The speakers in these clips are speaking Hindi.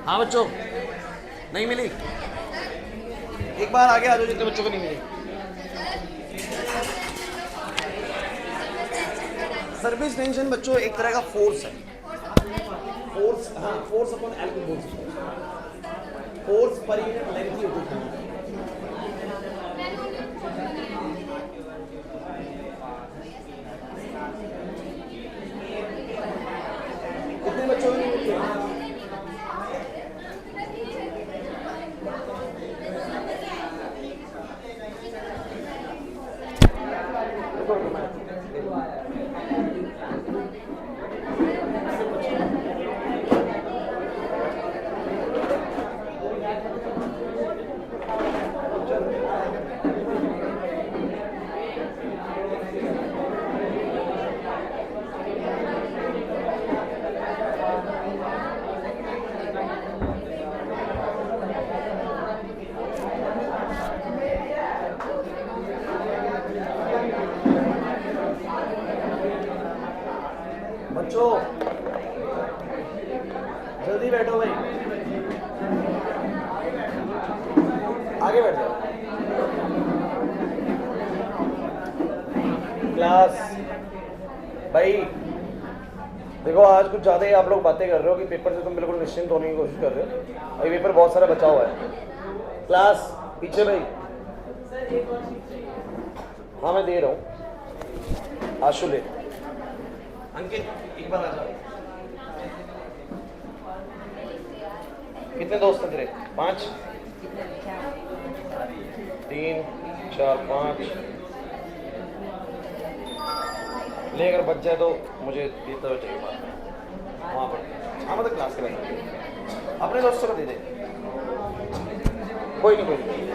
हाँ बच्चों, नहीं मिली? एक बार आगे आ जाओ जितने बच्चों को नहीं मिली। सर्विस टेंशन बच्चों एक तरह का फोर्स है। फोर्स, हाँ, फोर्स अपॉन एल को बोल सकते हैं। फोर्स पर यूनिट लेंथ ही होती है। कितने बच्चों ने मिली है? बच्चों जल्दी बैठो भाई, आगे बैठ जाओ। क्लास भाई देखो, आज कुछ ज़्यादा ही आप लोग बातें कर रहे हो कि पेपर से तुम बिल्कुल निश्चिंत होने की कोशिश कर रहे हो। अभी पेपर बहुत सारा बचा हुआ है। क्लास पीछे भाई। हाँ मैं दे रहा हूँ। आशु ले। अंकित एक बार आ जाओ। कितने दोस्त हैं तेरे? 5, 3, 4, 5 ले, अगर बच जाए तो मुझे देता हुआ चाहिए वहाँ पर। हाँ मतलब क्लास के बाद अपने दोस्तों को दे दे। कोई नहीं, कोई नहीं।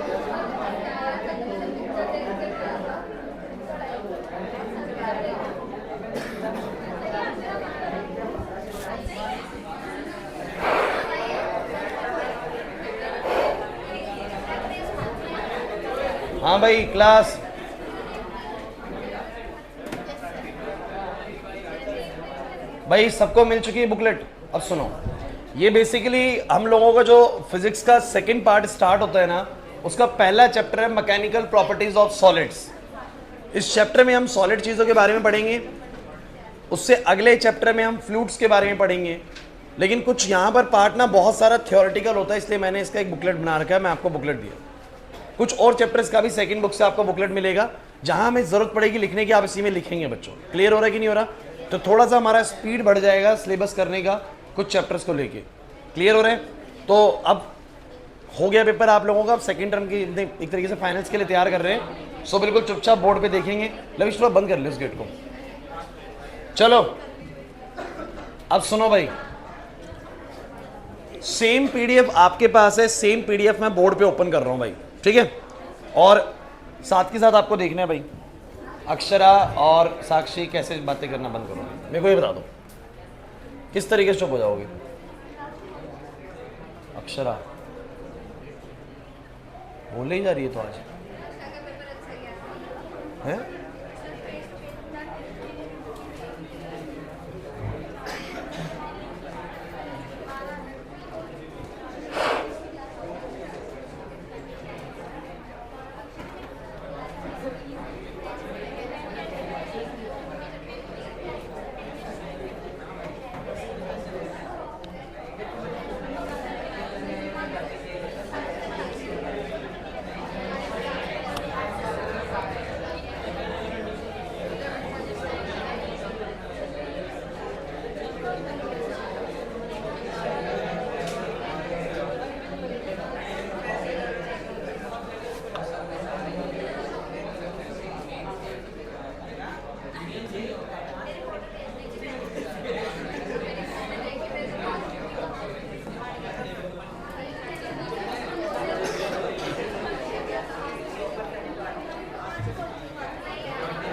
हाँ भाई क्लास। भाई सबको मिल चुकी है बुकलेट? अब सुनो, ये बेसिकली हम लोगों का जो फिजिक्स का सेकंड पार्ट स्टार्ट होता है ना, उसका पहला चैप्टर है मैकेनिकल प्रॉपर्टीज ऑफ सॉलिड्स। इस चैप्टर में हम सॉलिड चीज़ों के बारे में पढ़ेंगे, उससे अगले चैप्टर में हम फ्लूइड्स के बारे में पढ़ेंगे। लेकिन कुछ यहाँ पर पार्ट ना बहुत सारा थियोरेटिकल होता है, इसलिए मैंने इसका एक बुकलेट बना रखा है। मैं आपको बुकलेट दिया। कुछ और चैप्टर्स का भी सेकंड बुक से आपको बुकलेट मिलेगा, जहाँ हमें ज़रूरत पड़ेगी लिखने की, आप इसी में लिखेंगे बच्चों। क्लियर हो रहा है कि नहीं हो रहा? तो थोड़ा सा हमारा स्पीड बढ़ जाएगा सिलेबस करने का कुछ चैप्टर्स को लेके। क्लियर हो रहे हैं? तो अब हो गया पेपर आप लोगों का। अब सेकंड टर्म की एक तरीके से फाइनल्स के लिए तैयार कर रहे हैं। सो बिल्कुल चुपचाप बोर्ड पे देखेंगे। लविश थोड़ा बंद कर ले उस गेट को। चलो अब सुनो भाई, सेम पीडीएफ आपके पास है, सेम पीडीएफ मैं बोर्ड पे ओपन कर रहा हूँ भाई, ठीक है? और साथ के साथ आपको देखना है भाई, अक्षरा और साक्षी कैसे बातें करना बंद करो। मेरे को ये बता दो किस तरीके से चुप हो जाओगे? अक्षरा बोलने ही जा रही है तो आज है।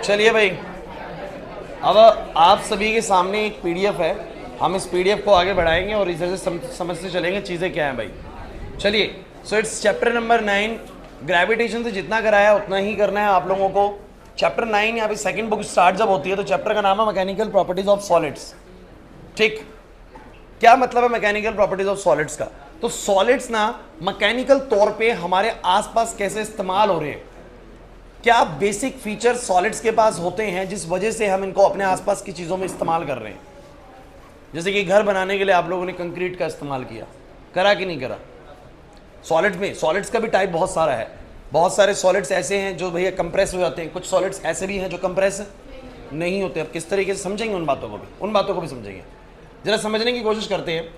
चलिए भाई, अब आप सभी के सामने एक पीडीएफ है। हम इस पीडीएफ को आगे बढ़ाएंगे और इधर से समझते चलेंगे चीज़ें क्या हैं भाई। चलिए, so it's chapter number 9। Gravitation से जितना कराया उतना ही करना है आप लोगों को। चैप्टर 9 यहाँ पे सेकंड बुक स्टार्ट जब होती है तो चैप्टर का नाम है मैकेनिकल प्रॉपर्टीज ऑफ सॉलिड्स। ठीक, क्या मतलब है मैकेनिकल प्रॉपर्टीज ऑफ सॉलिड्स का? तो सॉलिड्स ना मैकेनिकल तौर पे हमारे आसपास कैसे इस्तेमाल हो रहे हैं, क्या बेसिक फीचर सॉलिड्स के पास होते हैं जिस वजह से हम इनको अपने आसपास की चीजों में इस्तेमाल कर रहे हैं। जैसे कि घर बनाने के लिए आप लोगों ने कंक्रीट का इस्तेमाल किया, करा कि नहीं करा? सॉलिड्स में सॉलिड्स का भी टाइप बहुत सारा है। बहुत सारे सॉलिड्स ऐसे हैं जो भैया कंप्रेस हो जाते हैं, कुछ सॉलिड्स ऐसे भी हैं जो कंप्रेस नहीं होते। अब किस तरीके से समझेंगे उन बातों को भी समझेंगे। जरा समझने की कोशिश करते हैं।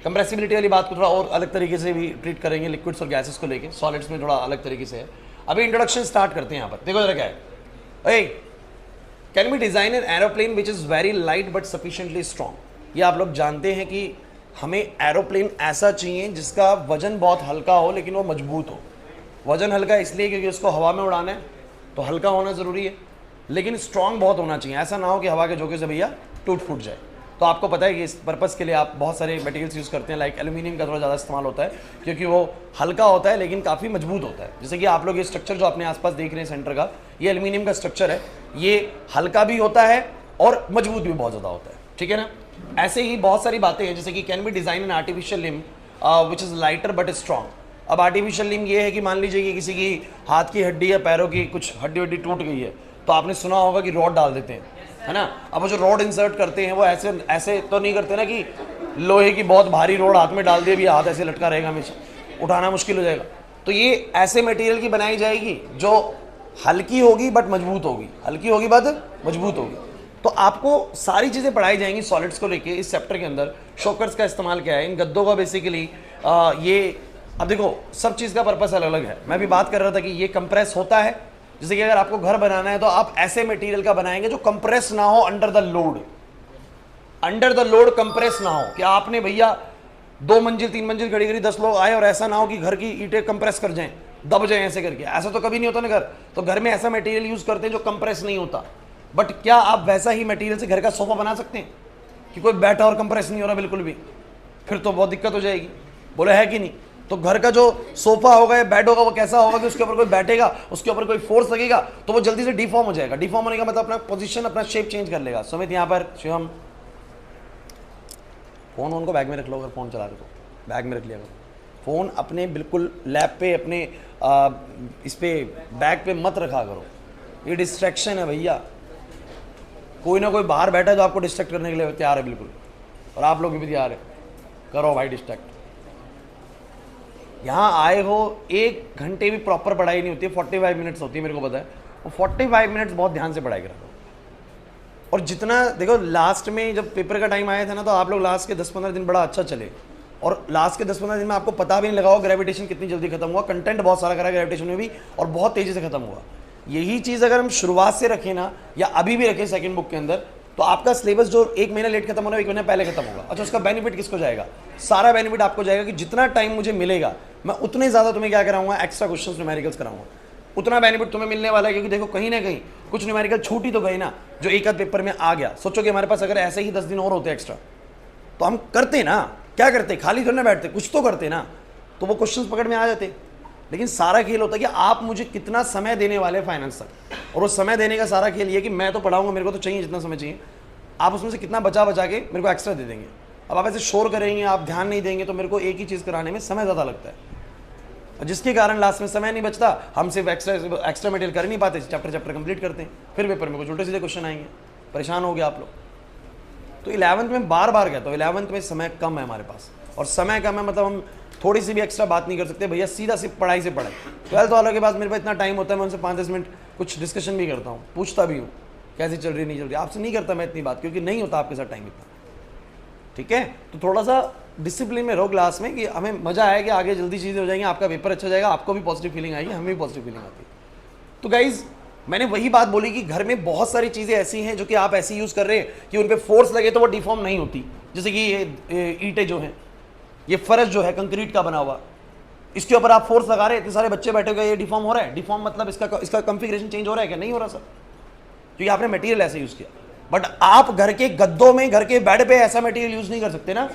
कंप्रेसिबिलिटी वाली बात को थोड़ा और अलग तरीके से भी ट्रीट करेंगे, लिक्विड्स और गैसेस को लेके। सॉलिड्स में थोड़ा अलग तरीके से है। अभी इंट्रोडक्शन स्टार्ट करते हैं। यहाँ पर देखो जरा क्या है। Can be design an aeroplane which is very light but sufficiently strong. ये आप लोग जानते हैं कि हमें एरोप्लेन ऐसा चाहिए जिसका वजन बहुत हल्का हो लेकिन वो मजबूत हो। वजन हल्का इसलिए क्योंकि उसको हवा में उड़ाना है तो हल्का होना ज़रूरी है, लेकिन स्ट्रॉन्ग बहुत होना चाहिए। ऐसा ना हो कि हवा के झोंके से भैया टूट फूट जाए। तो आपको पता है कि इस पर्पज़ के लिए आप बहुत सारे मटेरियल्स यूज़ करते हैं। लाइक एल्यूमिनियम का थोड़ा ज़्यादा इस्तेमाल होता है क्योंकि वो हल्का होता है लेकिन काफ़ी मजबूत होता है। जैसे कि आप लोग ये स्ट्रक्चर जो अपने आसपास देख रहे हैं सेंटर का, ये एल्यूमिनियम का स्ट्रक्चर है। ये हल्का भी होता है और मजबूत भी बहुत ज़्यादा होता है, ठीक है ना। ऐसे ही बहुत सारी बातें हैं जैसे कि can be design an artificial limb which is lighter but strong. अब आर्टिफिशियल लिम्ब ये है कि मान लीजिए कि किसी की हाथ की हड्डी या पैरों की कुछ हड्डी वड्डी टूट गई है तो आपने सुना होगा कि रॉड डाल देते हैं, है ना। अब वो जो रॉड इंसर्ट करते हैं वो ऐसे ऐसे तो नहीं करते ना कि लोहे की बहुत भारी रॉड हाथ में डाल दिए भी हाथ ऐसे लटका रहेगा, हमेशा उठाना मुश्किल हो जाएगा। तो ये ऐसे मटेरियल की बनाई जाएगी जो हल्की होगी बट मजबूत होगी, हल्की होगी बट मजबूत होगी। तो आपको सारी चीज़ें पढ़ाई जाएंगी सॉलिड्स को लेके इस चैप्टर के अंदर। शॉकर्स का इस्तेमाल क्या है, इन गद्दों का बेसिकली ये, अब देखो सब चीज़ का पर्पस अलग अलग है। मैं भी बात कर रहा था कि ये कंप्रेस होता है। जैसे कि अगर आपको घर बनाना है तो आप ऐसे मटेरियल का बनाएंगे जो कंप्रेस ना हो under the load, under the load compress ना हो। कि आपने भैया 2 मंजिल 3 मंजिल खड़ी करी, 10 लोग आए और ऐसा ना हो कि घर की ईंटें कंप्रेस कर जाएं, दब जाएं ऐसे करके। ऐसा तो कभी नहीं होता ना घर। तो घर में ऐसा मटेरियल यूज करते हैं जो कंप्रेस नहीं होता। बट क्या आप वैसा ही मटेरियल से घर का सोफा बना सकते हैं कि कोई बैठा और कंप्रेस नहीं हो रहा बिल्कुल भी? फिर तो बहुत दिक्कत हो जाएगी, बोले है कि नहीं। तो घर का जो सोफा होगा या बेड होगा वो कैसा होगा कि उसके ऊपर कोई बैठेगा, उसके ऊपर कोई फोर्स लगेगा तो वो जल्दी से डिफॉर्म हो जाएगा। डिफॉर्म होने का मतलब अपना पोजीशन, अपना शेप चेंज कर लेगा। सुमित यहाँ पर, शिवम फोन उनको बैग में रख लो, अगर फोन चला रहे तो बैग में रख लिया करो। फोन अपने बिल्कुल लैप पे, अपने इस पे बैग पे मत रखा करो, ये डिस्ट्रैक्शन है भैया। कोई ना कोई बाहर बैठा है जो आपको डिस्ट्रैक्ट करने के लिए तैयार है बिल्कुल, और आप लोग भी तैयार है, करो भाई डिस्ट्रैक्ट। यहाँ आए हो 1 घंटे भी प्रॉपर पढ़ाई नहीं होती है, 45 मिनट्स होती है, मेरे को पता है। वो 45 मिनट्स बहुत ध्यान से पढ़ाई करा करो। और जितना देखो लास्ट में जब पेपर का टाइम आया था ना, तो आप लोग लास्ट के 10-15 दिन बड़ा अच्छा चले, और लास्ट के 10-15 दिन में आपको पता भी नहीं लगा ग्रेविटेशन कितनी जल्दी खत्म हुआ। कंटेंट बहुत सारा करा ग्रेविटेशन में भी, और बहुत तेजी से खत्म हुआ। यही चीज़ अगर हम शुरुआत से रखें ना, या अभी भी रखें सेकंड बुक के अंदर, तो आपका सिलेबस जो 1 महीना लेट खत्म होना है 1 महीना पहले खत्म होगा। अच्छा, उसका बेनिफिट किसको जाएगा? सारा बेनिफिट आपको जाएगा कि जितना टाइम मुझे मिलेगा मैं उतने ज़्यादा तुम्हें क्या कराऊंगा, एक्स्ट्रा क्वेश्चंस न्यूमेरिकल्स कराऊंगा। उतना बेनिफिट तुम्हें मिलने वाला है, क्योंकि देखो कहीं ना कहीं कुछ न्यूमेरिकल छूट ही तो गई ना, जो एक आध पेपर में आ गया। सोचो कि हमारे पास अगर ऐसे ही 10 दिन और होते एक्स्ट्रा तो हम करते ना, क्या करते, खाली थोड़ी ना बैठते, कुछ तो करते ना, तो वो क्वेश्चंस पकड़ में आ जाते। लेकिन सारा खेल होता है कि आप मुझे कितना समय देने वाले फाइनेंस तक, और वो समय देने का सारा खेल ये कि मैं तो पढ़ाऊंगा, मेरे को तो चाहिए जितना समय चाहिए, आप उसमें से कितना बचा के मेरे को एक्स्ट्रा दे देंगे। अब आप ऐसे शोर करेंगे, आप ध्यान नहीं देंगे, तो मेरे को एक ही चीज़ कराने में समय ज़्यादा लगता है, और जिसके कारण लास्ट में समय नहीं बचता। हम सिर्फ एक्स्ट्रा मटेरियल कर नहीं पाते, चैप्टर कंप्लीट करते हैं, फिर पेपर में कुछ उल्टे सीधे क्वेश्चन आएंगे, परेशान हो गए आप लोग। तो 11th में बार बार कहता हूँ, 11th में समय कम है हमारे पास, और समय कम है मतलब हम थोड़ी सी भी एक्स्ट्रा बात नहीं कर सकते भैया, सीधा सिर्फ पढ़ाई से पढ़ाई। 12th वालों के पास मेरे पास इतना टाइम होता है, मैं उनसे 5-10 मिनट कुछ डिस्कशन भी करता हूँ, पूछता भी हूँ कैसी चल रही नहीं चल रही। आपसे नहीं करता मैं इतनी बात, क्योंकि नहीं होता आपके साथ टाइम इतना, ठीक है। तो थोड़ा सा डिसिप्लिन में रहो क्लास में, कि हमें मजा आया कि आगे जल्दी चीज़ें हो जाएंगी, आपका पेपर अच्छा जाएगा, आपको भी पॉजिटिव फीलिंग आएगी, हमें भी पॉजिटिव फीलिंग आती है। तो गाइज मैंने वही बात बोली कि घर में बहुत सारी चीज़ें ऐसी हैं जो कि आप ऐसी यूज़ कर रहे हैं कि उन पर फोर्स लगे तो वो डिफॉर्म नहीं होती। जैसे कि ये ईंटें जो हैं, ये फर्श जो है कंक्रीट का बना हुआ, इसके ऊपर आप फोर्स लगा रहे हैं, इतने सारे बच्चे बैठे हुए, ये डिफॉर्म हो रहा है। डिफॉर्म मतलब इसका कॉन्फ़िगरेशन चेंज हो रहा है क्या? नहीं हो रहा सर, क्योंकि आपने मटेरियल ऐसे यूज़ किया। बट आप घर के गद्दों में, घर के बेड पे ऐसा मटेरियल यूज़ नहीं कर सकते ना।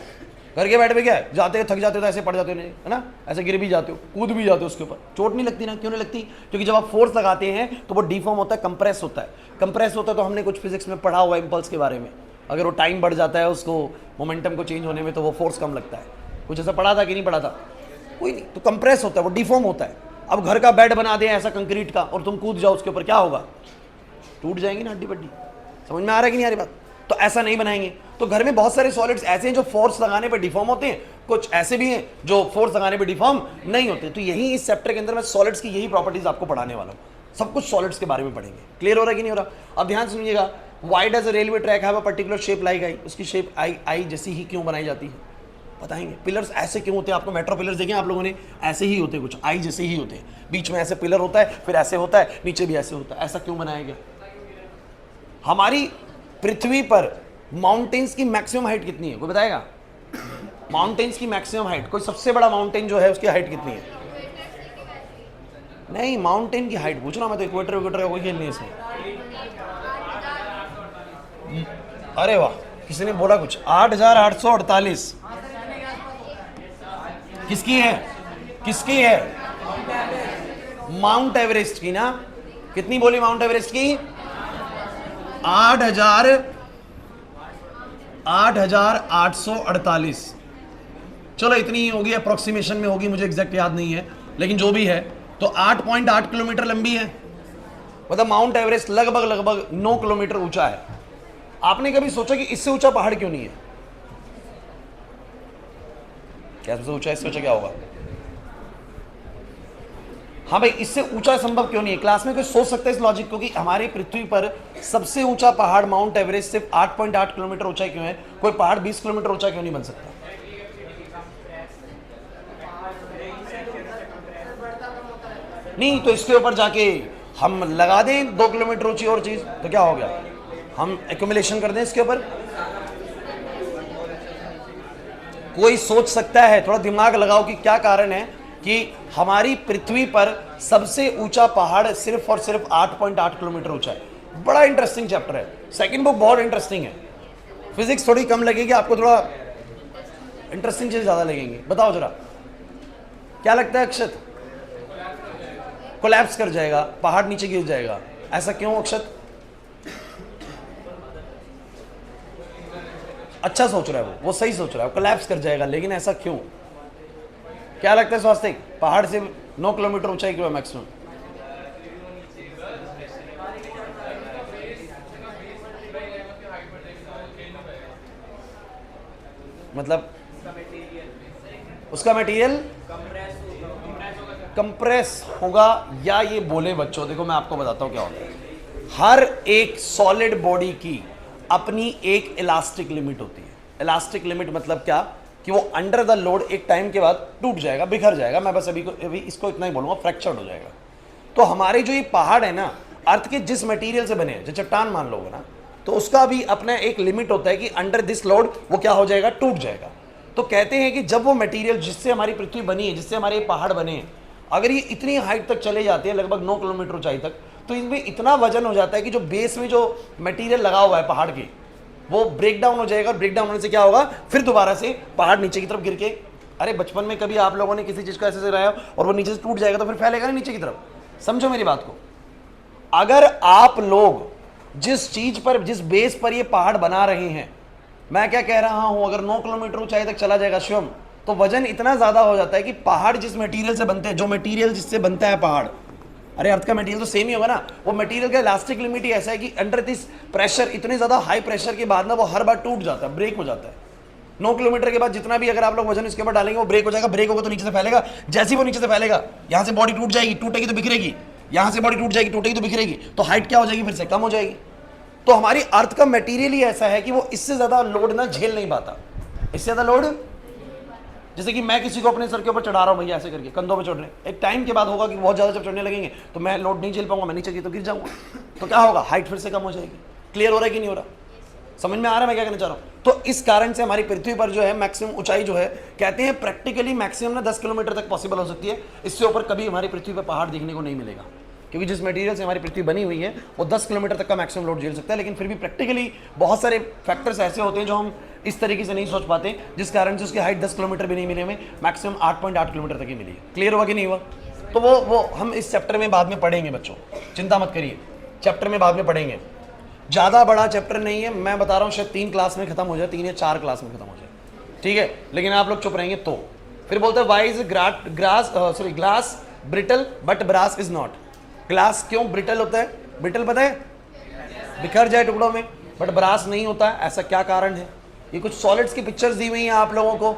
घर के बेड पे क्या है, जाते हो थक जाते हो तो ऐसे पड़ जाते हो, नहीं है ना, ऐसे गिर भी जाते हो, कूद भी जाते हो, उसके ऊपर चोट नहीं लगती ना? क्यों नहीं लगती? क्योंकि जब आप फोर्स लगाते हैं तो वो डिफॉर्म होता है, कंप्रेस होता है। कंप्रेस होता है तो हमने कुछ फिजिक्स में पढ़ा हुआ इम्पल्स के बारे में, अगर वो टाइम बढ़ जाता है उसको मोमेंटम को चेंज होने में तो वो फोर्स कम लगता है। कुछ ऐसा पढ़ा था कि नहीं पढ़ा था? कोई नहीं। तो कंप्रेस होता है, वो डिफॉर्म होता है। अब घर का बेड बना दें ऐसा कंक्रीट का और तुम कूद जाओ उसके ऊपर, क्या होगा? टूट जाएंगी ना हड्डी पड्डी। समझ में आ रहा है कि नहीं आ रही बात? तो ऐसा नहीं बनाएंगे। तो घर में बहुत सारे सॉलिड्स ऐसे हैं जो फोर्स लगाने पे डिफॉर्म होते हैं, कुछ ऐसे भी हैं जो फोर्स लगाने पे डिफॉर्म नहीं होते। तो यही इस चैप्टर के अंदर मैं सॉलिड्स की यही प्रॉपर्टीज आपको पढ़ाने वाला हूँ। सब कुछ सॉलिड्स के बारे में पढ़ेंगे। क्लियर हो रहा है कि नहीं हो रहा? अब ध्यान सुनिएगा, why does a railway track have a particular shape like I? उसकी शेप आई जैसी ही क्यों बनाई जाती है? बताएंगे। पिलर्स ऐसे क्यों होते हैं? आपको मेट्रो पिलर्स देखें आप लोगों ने, ऐसे ही होते हैं, कुछ आई जैसे ही होते हैं। बीच में ऐसे पिलर होता है, फिर ऐसे होता है, नीचे भी ऐसे होता है। ऐसा क्यों बनाया गया? हमारी पृथ्वी पर माउंटेन्स की मैक्सिमम हाइट कितनी है? कोई बताएगा? माउंटेन्स की मैक्सिमम हाइट, कोई सबसे बड़ा माउंटेन जो है उसकी हाइट कितनी है? नहीं, माउंटेन की हाइट पूछ रहा मैं तो। इक्वेटर विक्वेटर कोई खेल नहीं इसमें। अरे वाह, किसी ने बोला कुछ। 8,848 किसकी है? किसकी है? माउंट एवरेस्ट की ना। कितनी बोली माउंट एवरेस्ट की? 8,848। चलो इतनी ही होगी, अप्रोक्सीमेशन में होगी, मुझे एग्जैक्ट याद नहीं है, लेकिन जो भी है तो 8.8 किलोमीटर लंबी है। मतलब माउंट एवरेस्ट लगभग 9 किलोमीटर ऊंचा है। आपने कभी सोचा कि इससे ऊंचा पहाड़ क्यों नहीं है? क्या सबसे ऊंचा, इससे ऊंचा क्या होगा? हाँ भाई, इससे ऊंचा संभव क्यों नहीं है? क्लास में कोई सोच सकता है इस लॉजिक को कि हमारी पृथ्वी पर सबसे ऊंचा पहाड़ माउंट एवरेस्ट सिर्फ 8.8 किलोमीटर ऊंचा क्यों है? कोई पहाड़ 20 किलोमीटर ऊंचा क्यों नहीं बन सकता? नहीं तो इसके ऊपर जाके हम लगा दें 2 किलोमीटर ऊंची और चीज, तो क्या हो गया? हम एक्यूमुलेशन कर दें इसके ऊपर। कोई सोच सकता है, थोड़ा दिमाग लगाओ कि क्या कारण है कि हमारी पृथ्वी पर सबसे ऊंचा पहाड़ सिर्फ और सिर्फ 8.8 किलोमीटर ऊंचा है। बड़ा इंटरेस्टिंग चैप्टर है। सेकंड बुक बहुत इंटरेस्टिंग है। फिजिक्स थोड़ी कम लगेगी आपको, थोड़ा इंटरेस्टिंग चीज ज्यादा लगेंगी। बताओ जरा, क्या लगता है अक्षत? कोलैप्स कर जाएगा, पहाड़ नीचे गिर जाएगा, ऐसा क्यों अक्षत? अच्छा सोच रहा है वो सही सोच रहा है, कोलैप्स कर जाएगा, लेकिन ऐसा क्यों? क्या लगता है स्वास्तिक? पहाड़ से 9 किलोमीटर ऊंचाई क्यों है मैक्सिमम? मतलब उसका मटेरियल कंप्रेस होगा या ये बोले बच्चों, देखो मैं आपको बताता हूं क्या होता है। हर एक सॉलिड बॉडी की अपनी एक इलास्टिक लिमिट होती है। इलास्टिक लिमिट मतलब क्या? कि वो अंडर द लोड एक टाइम के बाद टूट जाएगा, बिखर जाएगा। मैं बस अभी इसको इतना ही बोलूंगा, फ्रैक्चर्ड हो जाएगा। तो हमारे जो ये पहाड़ है ना, अर्थ के जिस मटेरियल से बने हैं, जो चट्टान मान लोगे ना, तो उसका भी अपना एक लिमिट होता है कि अंडर दिस लोड वो क्या हो जाएगा? टूट जाएगा। तो कहते हैं कि जब वो मटेरियल जिससे हमारी पृथ्वी बनी है, जिससे हमारे पहाड़ बने हैं, अगर ये इतनी हाइट तक चले जाते हैं, लगभग 9 किलोमीटर ऊंचाई तक, तो इनमें इतना वजन हो जाता है कि जो बेस में जो मटेरियल लगा हुआ है पहाड़ के, वो ब्रेक डाउन हो जाएगा। और ब्रेक डाउन होने से क्या होगा? फिर दोबारा से पहाड़ नीचे की तरफ गिर के, अरे बचपन में कभी आप लोगों ने किसी चीज को ऐसे से रहा और वो नीचे से टूट जाएगा तो फिर फैलेगा ना नीचे की तरफ। समझो मेरी बात को। अगर आप लोग जिस चीज पर, जिस बेस पर ये पहाड़ बना रहे हैं, मैं क्या कह रहा हूं, अगर 9 किलोमीटर ऊंचाई तक चला जाएगा शिवम, तो वजन इतना ज्यादा हो जाता है कि पहाड़ जिस मटेरियल से बनते हैं, जो मटेरियल जिससे बनता है पहाड़, अरे अर्थ का मटेरियल तो सेम ही होगा ना, वो मटेरियल का इलास्टिक लिमिट ही ऐसा है कि अंडर दिस प्रेशर, इतने ज्यादा हाई प्रेशर के बाद ना वो हर बार टूट जाता है, ब्रेक हो जाता है। 9 किलोमीटर के बाद जितना भी अगर आप लोग वजन इसके ऊपर डालेंगे वो ब्रेक हो जाएगा। ब्रेक होगा तो नीचे से फैलेगा। जैसे वो नीचे से फैलेगा, यहां से बॉडी टूट जाएगी, टूटेगी तो बिखरेगी, यहां से बॉडी टूट जाएगी, टूटेगी तो बिखरेगी, तो हाइट क्या हो जाएगी? फिर से कम हो जाएगी। तो हमारी अर्थ का मटेरियल ही ऐसा है कि वो इससे ज्यादा लोड ना झेल नहीं पाता। इससे ज्यादा लोड, जैसे कि मैं किसी को अपने सर के ऊपर चढ़ा रहा हूं भैया, ऐसे करके कंधों पे चढ़ रहे, एक टाइम के बाद होगा कि बहुत ज्यादा जब चढ़ने लगेंगे तो मैं लोड नहीं झेल पाऊंगा, मैं नीचे की तो गिर जाऊंगा। तो क्या होगा? हाइट फिर से कम हो जाएगी। क्लियर हो रहा है कि नहीं हो रहा? समझ में आ रहा है मैं क्या कहना चाह रहा हूं? तो इस कारण से हमारी पृथ्वी पर जो है मैक्सिमम ऊंचाई जो है, कहते हैं प्रैक्टिकली मैक्सिमम ना 10 किलोमीटर तक पॉसिबल हो सकती है। इससे ऊपर कभी हमारी पृथ्वी पर पहाड़ देखने को नहीं मिलेगा, क्योंकि जिस मटेरियल से हमारी पृथ्वी बनी हुई है वो 10 किलोमीटर तक का मैक्सिमम लोड झेल सकता है। लेकिन फिर भी प्रैक्टिकली बहुत सारे फैक्टर्स ऐसे होते हैं जो हम इस तरीके से नहीं सोच पाते, जिस कारण से उसकी हाइट 10 किलोमीटर भी नहीं मिले, हमें मैक्सिमम 8.8 किलोमीटर तक ही मिली है। क्लियर हुआ कि नहीं हुआ? तो वो हम इस चैप्टर में बाद में पढ़ेंगे बच्चों, चिंता मत करिए, चैप्टर में बाद में पढ़ेंगे। ज़्यादा बड़ा चैप्टर नहीं है, मैं बता रहा हूँ शायद 3 क्लास में खत्म हो जाए, 3 या 4 क्लास में खत्म हो जाए, ठीक है, लेकिन आप लोग चुप रहेंगे तो। फिर बोलते हैं why is glass brittle but brass is not. Glass क्यों ब्रिटल होता है? ब्रिटल पता है, बिखर जाए टुकड़ों में, बट ब्रास नहीं होता है, ऐसा क्या कारण है? ये कुछ सॉलिड्स की पिक्चर्स दी हुई हैं आप लोगों को,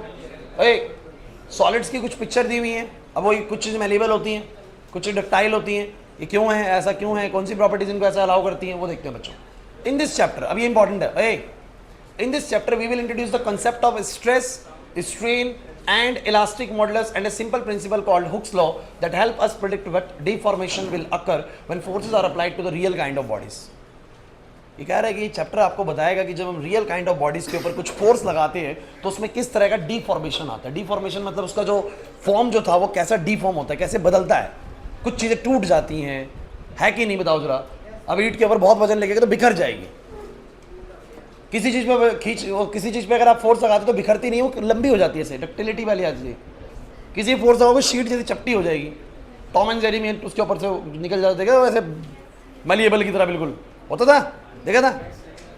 सॉलिड्स की कुछ पिक्चर दी हुई हैं। अब वो कुछ चीज़ मेलेबल होती हैं, कुछ डक्टाइल होती हैं, ये क्यों है, ऐसा क्यों है, कौन सी प्रॉपर्टीज इनको ऐसा अलाउ करती हैं, वो देखते हैं बच्चों इन दिस चैप्टर। अब ये इंपॉर्टेंट है, in this chapter we will introduce the concept of stress, strain and elastic modulus and a simple principle called Hooke's law that help us predict what deformation will occur when forces are applied to the real kind of bodies। ये कह रहा है कि ये चैप्टर आपको बताएगा कि जब हम रियल काइंड ऑफ बॉडीज के ऊपर कुछ फोर्स लगाते हैं तो उसमें किस तरह का डीफॉर्मेशन आता है। डीफॉर्मेशन मतलब उसका जो फॉर्म जो था वो कैसा डीफॉर्म होता है, कैसे बदलता है, कुछ चीज़ें टूट जाती हैं, है कि नहीं बताओ जरा। अब ईंट के ऊपर बहुत वजन लगेगा तो बिखर जाएगी, किसी चीज़ पे किसी चीज़ पे अगर आप फोर्स लगाते तो बिखरती नहीं, वो लंबी हो जाती है, ऐसे डक्टिलिटी वाली आ जाती है। किसी फोर्स लगाओगे शीट जैसी चपटी हो जाएगी, टॉम एंड जेरी में उसके ऊपर से निकल जाता, देखा वैसे मलिएबल की तरह बिल्कुल होता था, देखा था,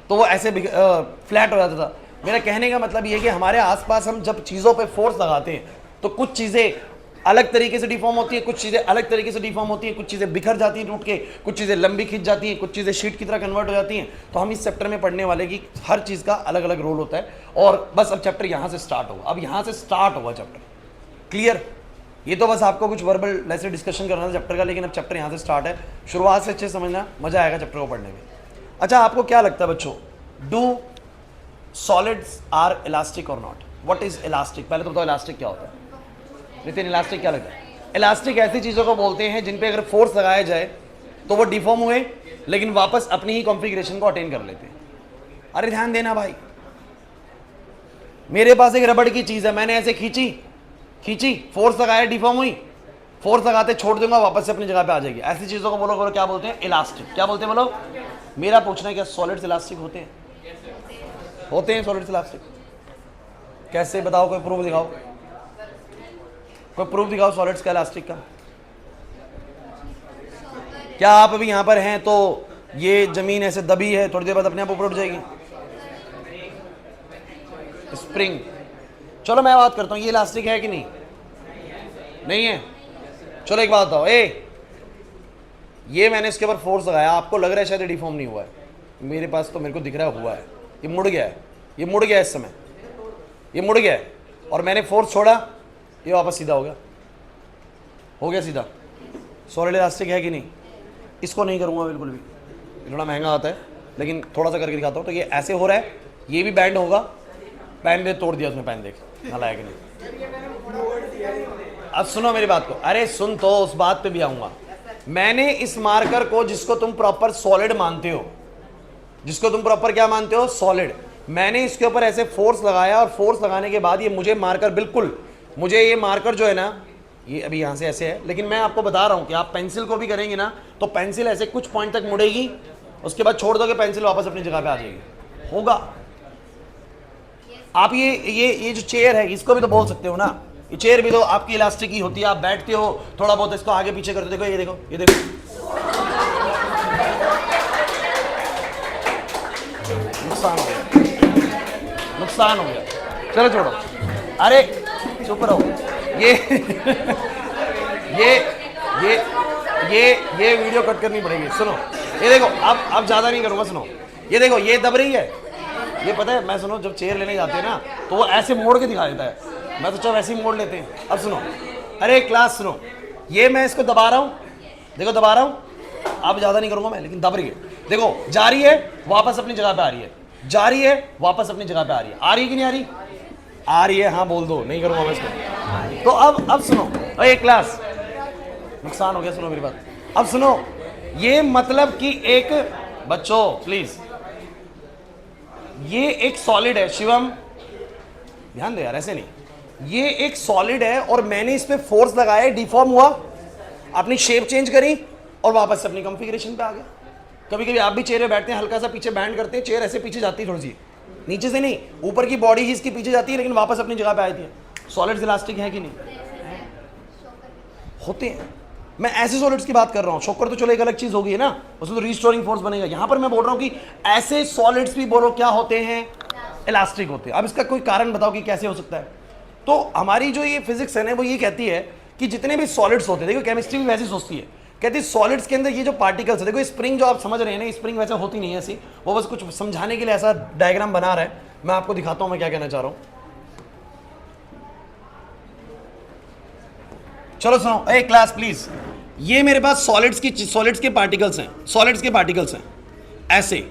तो वो ऐसे फ्लैट हो जाता था। मेरा कहने का मतलब ये कि हमारे आसपास हम जब चीज़ों पे फोर्स लगाते हैं तो कुछ चीज़ें अलग तरीके से डिफॉर्म होती है, कुछ चीज़ें अलग तरीके से डिफॉर्म होती हैं, कुछ चीज़ें बिखर जाती हैं टूट के, कुछ चीज़ें लंबी खिंच जाती हैं, कुछ चीज़ें शीट की तरह कन्वर्ट हो जाती हैं। तो हम इस चैप्टर में पढ़ने वाले कि हर चीज़ का अलग अलग रोल होता है। और बस अब चैप्टर यहाँ से स्टार्ट होगा, अब यहाँ से स्टार्ट होगा चैप्टर, क्लियर। ये तो बस आपको कुछ वर्बल ऐसे डिस्कशन करना था चैप्टर का, लेकिन अब चैप्टर यहाँ से स्टार्ट है। शुरुआत से अच्छे समझना, मज़ा आएगा चैप्टर को पढ़ने में। अच्छा, आपको क्या लगता है बच्चों, डू सॉलिड्स आर इलास्टिक और नॉट? What is elastic? पहले तो बताओ इलास्टिक क्या होता है। नितिन, इलास्टिक क्या लगता है? इलास्टिक ऐसी चीज़ों को बोलते हैं जिन पे अगर फोर्स लगाया जाए तो वो डिफॉर्म हुए लेकिन वापस अपनी ही कॉन्फ़िगरेशन को अटेन कर लेते हैं। अरे ध्यान देना भाई, मेरे पास एक रबड़ की चीज़ है, मैंने ऐसे खींची, फोर्स लगाया, डिफॉर्म हुई, फोर्स लगाते छोड़ दूंगा, वापस से अपनी जगह पे आ जाएगी। ऐसी चीज़ों को बोलो क्या बोलते हैं? इलास्टिक। क्या बोलते हैं बोलो? मेरा पूछना है, क्या सॉलिड्स इलास्टिक होते हैं? होते हैं सॉलिड्स इलास्टिक? कैसे बताओ, कोई प्रूफ दिखाओ, कोई प्रूफ दिखाओ सॉलिड्स का इलास्टिक का। क्या आप अभी यहां पर हैं तो ये जमीन ऐसे दबी है, थोड़ी देर बाद अपने आप ऊपर उठ जाएगी? स्प्रिंग। चलो मैं बात करता हूं, ये इलास्टिक है कि नहीं? नहीं है। चलो एक बात बताओ, ये मैंने इसके ऊपर फोर्स लगाया, आपको लग रहा है शायद डिफॉर्म नहीं हुआ है, मेरे पास तो मेरे को दिख रहा है हुआ है, ये मुड़ गया है, ये मुड़ गया है, इस समय ये मुड़ गया है, और मैंने फोर्स छोड़ा, ये वापस सीधा हो गया सीधा। सॉलिड इलास्टिक है कि नहीं? इसको नहीं करूँगा बिल्कुल भी, थोड़ा महंगा आता है, लेकिन थोड़ा सा करके दिखाता हूँ। तो ये ऐसे हो रहा है, ये भी बैंड होगा, पैन दे तोड़ दिया उसने, पैन देख नलाया कि नहीं। अब सुनो मेरी बात को, अरे सुन तो, उस बात पे भी आऊँगा। मैंने इस मार्कर को, जिसको तुम प्रॉपर सॉलिड मानते हो, जिसको तुम प्रॉपर क्या मानते हो? सॉलिड, मैंने इसके ऊपर ऐसे फोर्स लगाया, और फोर्स लगाने के बाद ये मुझे मार्कर, बिल्कुल मुझे ये मार्कर जो है ना, ये अभी यहाँ से ऐसे है, लेकिन मैं आपको बता रहा हूँ कि आप पेंसिल को भी करेंगे ना तो पेंसिल ऐसे कुछ पॉइंट तक मुड़ेगी, उसके बाद छोड़ दोगे, पेंसिल वापस अपनी जगह पे आ जाएगी। होगा। आप ये जो चेयर है, इसको भी तो बोल सकते हो ना, ये चेयर भी तो आपकी इलास्टिक ही होती है, आप बैठते हो थोड़ा बहुत इसको आगे पीछे करते, देखो ये देखो, ये देखो, नुकसान हो गया, नुकसान हो गया। चलो छोड़ो, अरे चुप रहो। ये वीडियो कट करनी पड़ेगी। सुनो, ये देखो, अब ज्यादा नहीं करूंगा, सुनो, ये देखो, ये दब रही है, ये पता है। मैं सुनो, जब चेयर लेने जाते हैं ना तो वो ऐसे मोड़ के दिखा देता है, मैं तो चलो वैसे ही मोड़ लेते हैं। अब सुनो, अरे क्लास सुनो, ये मैं इसको दबा रहा हूँ, देखो दबा रहा हूँ, अब ज्यादा नहीं करूंगा मैं, लेकिन दब रही है, देखो, जा रही है, वापस अपनी जगह पे आ रही है, जा रही है, वापस अपनी जगह पे आ रही है। आ रही कि नहीं आ रही? आ रही है, हाँ बोल दो, नहीं करूंगा मैं इसको। तो अब सुनो, अरे क्लास, नुकसान हो गया, सुनो मेरी बात। अब सुनो, ये मतलब कि एक, बच्चों प्लीज, ये एक सॉलिड है, शिवम ध्यान दे यार, ऐसे नहीं, ये एक सॉलिड है और मैंने इस पे फोर्स लगाया, डिफॉर्म हुआ, अपनी शेप चेंज करी और वापस अपनी कॉन्फ़िगरेशन पे आ गया। कभी कभी आप भी चेयर पे बैठते हैं, हल्का सा पीछे बैंड करते हैं, चेयर ऐसे पीछे जाती है, थोड़ी सी नीचे से नहीं, ऊपर की बॉडी ही इसकी पीछे जाती है, लेकिन वापस अपनी जगह पे आती है। सॉलिड्स इलास्टिक है कि नहीं? होते हैं। मैं ऐसे सॉलिड्स की बात कर रहा हूं, शॉकर तो चलो एक अलग चीज होगी है ना, उसमें तो रिस्टोरिंग फोर्स बनेगा। यहां पर मैं बोल रहा हूं कि ऐसे सॉलिड्स भी बोलो क्या होते हैं, इलास्टिक होते हैं। अब इसका कोई कारण बताओ कि कैसे हो सकता है। तो हमारी जो ये फिजिक्स है ना वो ये कहती है कि जितने भी सॉलिड्स होते हैं, देखो केमिस्ट्री भी वैसी सोचती है, कहती है सॉलिड्स के अंदर ये जो पार्टिकल्स है, देखो स्प्रिंग जो आप समझ रहे हैं ना, स्प्रिंग वैसे होती नहीं है ऐसी, वो बस कुछ समझाने के लिए ऐसा डायग्राम बना रहा है। मैं आपको दिखाता हूं मैं क्या कहना चाह रहा हूं। चलो सुनो, ए क्लास प्लीज, ये मेरे पास सॉलिड्स के पार्टिकल्स हैं ऐसे।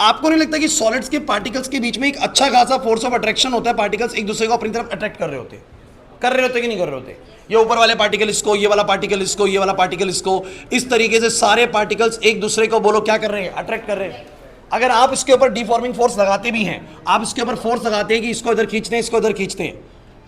आपको नहीं लगता कि सॉलिड्स के पार्टिकल्स के बीच में एक अच्छा खासा फोर्स ऑफ अट्रैक्शन होता है, पार्टिकल्स एक दूसरे को अपनी तरफ अट्रैक्ट कर रहे होते कि नहीं कर रहे होते। ये ऊपर वाले पार्टिकल इसको, ये वाला पार्टिकल इसको, ये वाला पार्टिकल इसको, इस तरीके से सारे पार्टिकल्स एक दूसरे को बोलो क्या कर रहे हैं, अट्रैक्ट कर रहे हैं। अगर आप इसके ऊपर डिफॉर्मिंग फोर्स लगाते भी हैं, आप इसके ऊपर फोर्स लगाते हैं कि इसको इधर खींचते हैं, इसको इधर खींचते हैं,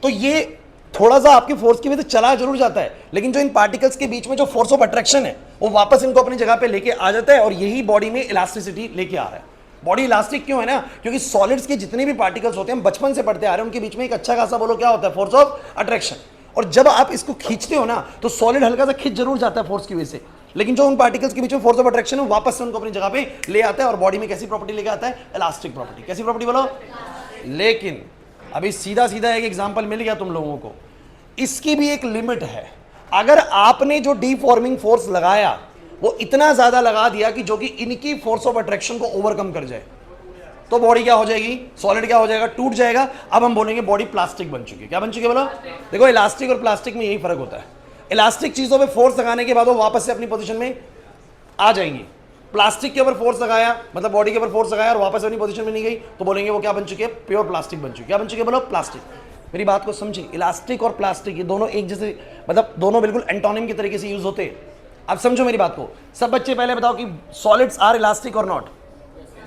तो ये थोड़ा सा आपके फोर्स की वजह से चला जरूर जाता है, लेकिन जो इन पार्टिकल्स के बीच में जो फोर्स ऑफ अट्रैक्शन है वो वापस इनको अपनी जगह पे लेके आ जाता है, और यही बॉडी में इलास्टिसिटी लेके आ रहा है। बॉडी इलास्टिक क्यों है ना, क्योंकि सॉलिड्स के जितने भी पार्टिकल्स होते हैं, हम बचपन से पढ़ते आ रहे हैं, उनके बीच में एक अच्छा खासा बोलो क्या होता है, फोर्स ऑफ अट्रैक्शन। और जब आप इसको खींचते हो ना तो सॉलिड हल्का सा खींच जरूर जाता है फोर्स की वजह से, लेकिन जो उन पार्टिकल्स के बीच में फोर्स ऑफ अट्रैक्शन है वापस से उनको अपनी जगह पे ले आता है, और बॉडी में कैसी प्रॉपर्टी लेके आता है, इलास्टिक प्रॉपर्टी। कैसी प्रॉपर्टी बोलो। लेकिन अभी सीधा सीधा एक एग्जांपल मिल गया तुम लोगों को, इसकी भी एक लिमिट है। अगर आपने जो डीफॉर्मिंग फोर्स लगाया वो इतना ज्यादा लगा दिया कि जो कि इनकी फोर्स ऑफ अट्रैक्शन को ओवरकम कर जाए, तो बॉडी क्या हो जाएगी, सॉलिड क्या हो जाएगा, टूट जाएगा। अब हम बोलेंगे बॉडी प्लास्टिक बन चुकी है। क्या बन चुकी है बोलो। देखो इलास्टिक और प्लास्टिक में यही फर्क होता है, इलास्टिक चीजों पे फोर्स लगाने के बाद वो वापस से अपनी पोजीशन में आ जाएंगी। प्लास्टिक के ऊपर फोर्स लगाया, मतलब बॉडी के ऊपर फोर्स लगाया और वापस अपनी पोजीशन में नहीं गई, तो बोलेंगे वो क्या बन चुकी है, प्योर प्लास्टिक बन चुकी है। क्या बन चुकी है बोलो, प्लास्टिक। मेरी बात को समझिए, इलास्टिक और प्लास्टिक ये दोनों एक जैसे, मतलब दोनों बिल्कुल एंटोनिम के तरीके से यूज होते हैं। अब समझो मेरी बात को। सब बच्चे पहले बताओ कि सॉलिड्स आर इलास्टिक और नॉट।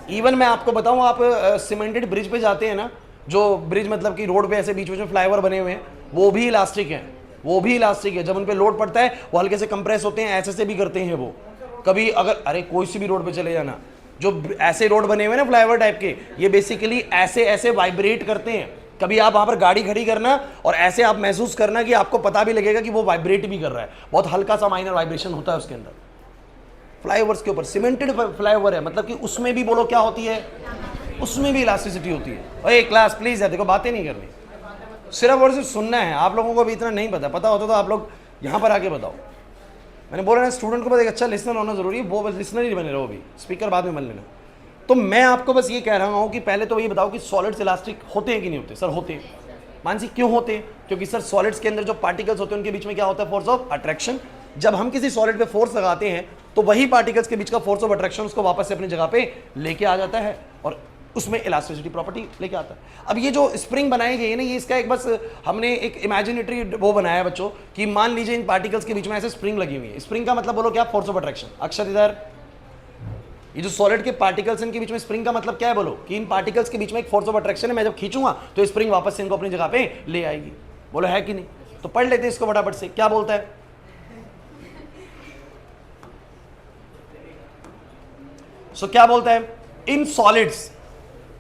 इवन मैं आपको बताऊं, आप सीमेंटेड ब्रिज पे जाते हैं ना, जो ब्रिज मतलब कि रोड पे ऐसे बीच में फ्लाईओवर बने हुए हैं, वो भी इलास्टिक है, वो भी इलास्टिक है। जब उन पे लोड पड़ता है वो हल्के से कंप्रेस होते हैं, ऐसे से भी करते हैं वो। कभी अगर अरे कोई सी भी रोड पे चले जाना, जो ऐसे रोड बने हुए ना फ्लाईओवर टाइप के, ये बेसिकली ऐसे ऐसे वाइब्रेट करते हैं। कभी आप वहां पर गाड़ी खड़ी करना और ऐसे आप महसूस करना कि आपको पता भी लगेगा कि वो वाइब्रेट भी कर रहा है, बहुत हल्का सा माइनर वाइब्रेशन होता है उसके अंदर। फ्लाईओवर्स के ऊपर सीमेंटेड फ्लाईओवर है, मतलब कि उसमें भी बोलो क्या होती है, उसमें भी इलास्टिसिटी होती है। ओए क्लास प्लीज है, देखो बातें नहीं करनी, सिर्फ और सिर्फ सुनना है। आप लोगों को भी इतना नहीं पता होता तो आप लोग यहाँ पर आके बताओ। मैंने बोला ना स्टूडेंट को बस एक अच्छा लिसनर होना जरूरी है, वो बस लिसनर ही बने रहो, भी स्पीकर बाद में बन लेना। तो मैं आपको बस ये कह रहा हूँ कि पहले तो ये बताओ कि सॉलिड्स इलास्टिक होते हैं कि नहीं होते। सर होते हैं। मानसी क्यों होते हैं? क्योंकि सर सॉलिड्स के अंदर जो पार्टिकल्स होते हैं उनके बीच में क्या होता है, फोर्स ऑफ अट्रैक्शन। जब हम किसी सॉलिड पे फोर्स लगाते हैं तो वही पार्टिकल्स के बीच का फोर्स ऑफ अट्रैक्शन उसको वापस से अपनी जगह पे लेके आ जाता है और उसमें इलास्टिसिटी प्रॉपर्टी लेके आता है। अब ये जो स्प्रिंग बनाई गई है ना, ये इसका एक बस हमने एक इमेजिनेटरी वो बनाया है बच्चों कि मान लीजिए इन पार्टिकल्स के बीच में ऐसे स्प्रिंग लगी हुई है। स्प्रिंग का मतलब बोलो क्या, फोर्स ऑफ अट्रैक्शन। अक्षर इधर, ये जो सॉलिड के पार्टिकल्स इनके बीच में स्प्रिंग का मतलब क्या है बोलो, कि इन पार्टिकल्स के बीच में एक फोर्स ऑफ अट्रैक्शन है। मैं जब खींचूंगा तो स्प्रिंग वापस से इनको अपनी जगह पे ले आएगी। बोलो है कि नहीं? तो पढ़ लेते हैं इसको फटाफट से, क्या बोलता है। सो क्या बोलता है, इन सॉलिड्स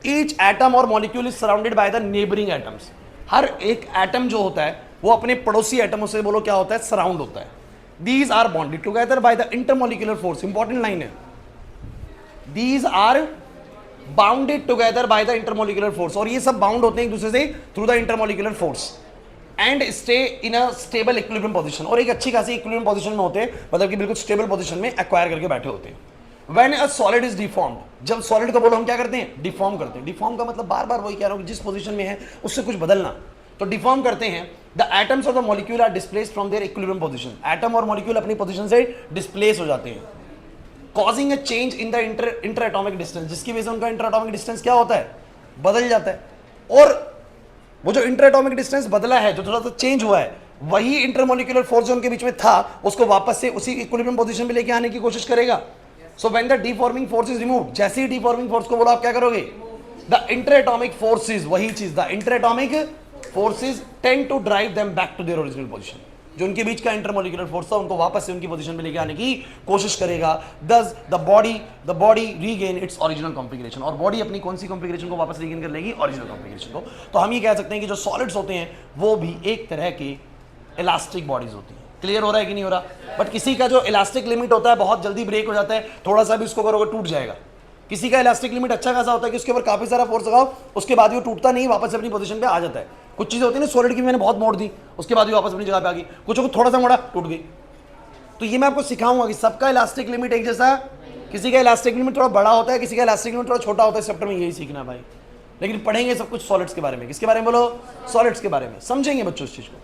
ईच एटम और molecule is surrounded by the neighbouring atoms. हर एक एटम जो होता है वो अपने पड़ोसी एटमों से बोलो क्या होता है, सराउंड होता है। These are bonded together by the intermolecular force. Important line है, these are bounded together by the intermolecular force. और ये सब बाउंड होते हैं एक दूसरे से through the intermolecular force and stay in a stable equilibrium position. और एक अच्छी खासी इक्विलिब्रियम पोजीशन में होते हैं, मतलब कि बिल्कुल स्टेबल पोजीशन में एक्वायर करके बैठे होते हैं। When a solid is deformed, जब सॉलिड को बोलो हम क्या करते हैं, डिफॉर्म करते हैं। डिफॉर्म का मतलब बार बार वही कह रहा हूं कि जिस पोजीशन में है उससे कुछ बदलना, तो डिफॉर्म करते हैं। The atoms of the molecule are displaced from their equilibrium position. Atom और मॉलिक्यूल अपनी पोजीशन से डिस्प्लेस हो जाते हैं, causing a change in the interatomic distance, जिसकी वजह से उनका इंटर एटॉमिक डिस्टेंस क्या होता है, बदल जाता है। और वो जो इंटर एटॉमिक डिस्टेंस बदला है, जो थोड़ा सा चेंज हुआ है, वही इंटरमॉलिक्यूलर फोर्स जो उनके बीच में था उसको वापस से उसी इक्विलिब्रियम पोजीशन में लेके आने की कोशिश करेगा। So when the deforming force is removed, जैसे ही deforming force को बोलो आप क्या करोगे, the interatomic forces, वही चीज, the interatomic forces tend to drive them back to their original position। जो उनके बीच का इंटरमोलिकुलर फोर्स था उनको वापस से उनकी पोजीशन में लेके आने की कोशिश करेगा। Thus the body regain its original configuration। और बॉडी अपनी कौन सी कॉन्फ़िगरेशन को वापस रीगेन कर लेगी, ओरिजिनल कॉन्फ़िगरेशन को। तो हम ये कह सकते हैं कि जो सॉलिड्स होते हैं वो भी एक तरह के इलास्टिक बॉडीज होती हैं। क्लियर हो रहा है कि नहीं हो रहा? बट किसी का जो इलास्टिक लिमिट होता है बहुत जल्दी ब्रेक हो जाता है, थोड़ा सा भी उसको करोगे टूट जाएगा। किसी का इलास्टिक लिमिट अच्छा खासा होता है कि उसके ऊपर काफी सारा फोर्स लगाओ, उसके बाद भी वो टूटता नहीं, वापस अपनी पोजीशन पे आ जाता है। कुछ चीजें होती है ना, सॉलिड की मैंने बहुत मोड़ दी, उसके बाद भी वापस अपनी जगह पे आ गई, कुछ को थोड़ा सा मोड़ा टूट गई। तो ये मैं आपको सिखाऊंगा कि सबका इलास्टिक लिमिट एक जैसा, किसी का इलास्टिक लिमिट थोड़ा बड़ा होता है, किसी का इलास्टिक लिमिट थोड़ा छोटा होता है। चैप्टर में यही सीखना भाई, लेकिन पढ़ेंगे सब कुछ सॉलिड्स के बारे में। किसके बारे में बोलो? सॉलिड्स के बारे में। समझेंगे बच्चों इस चीज को।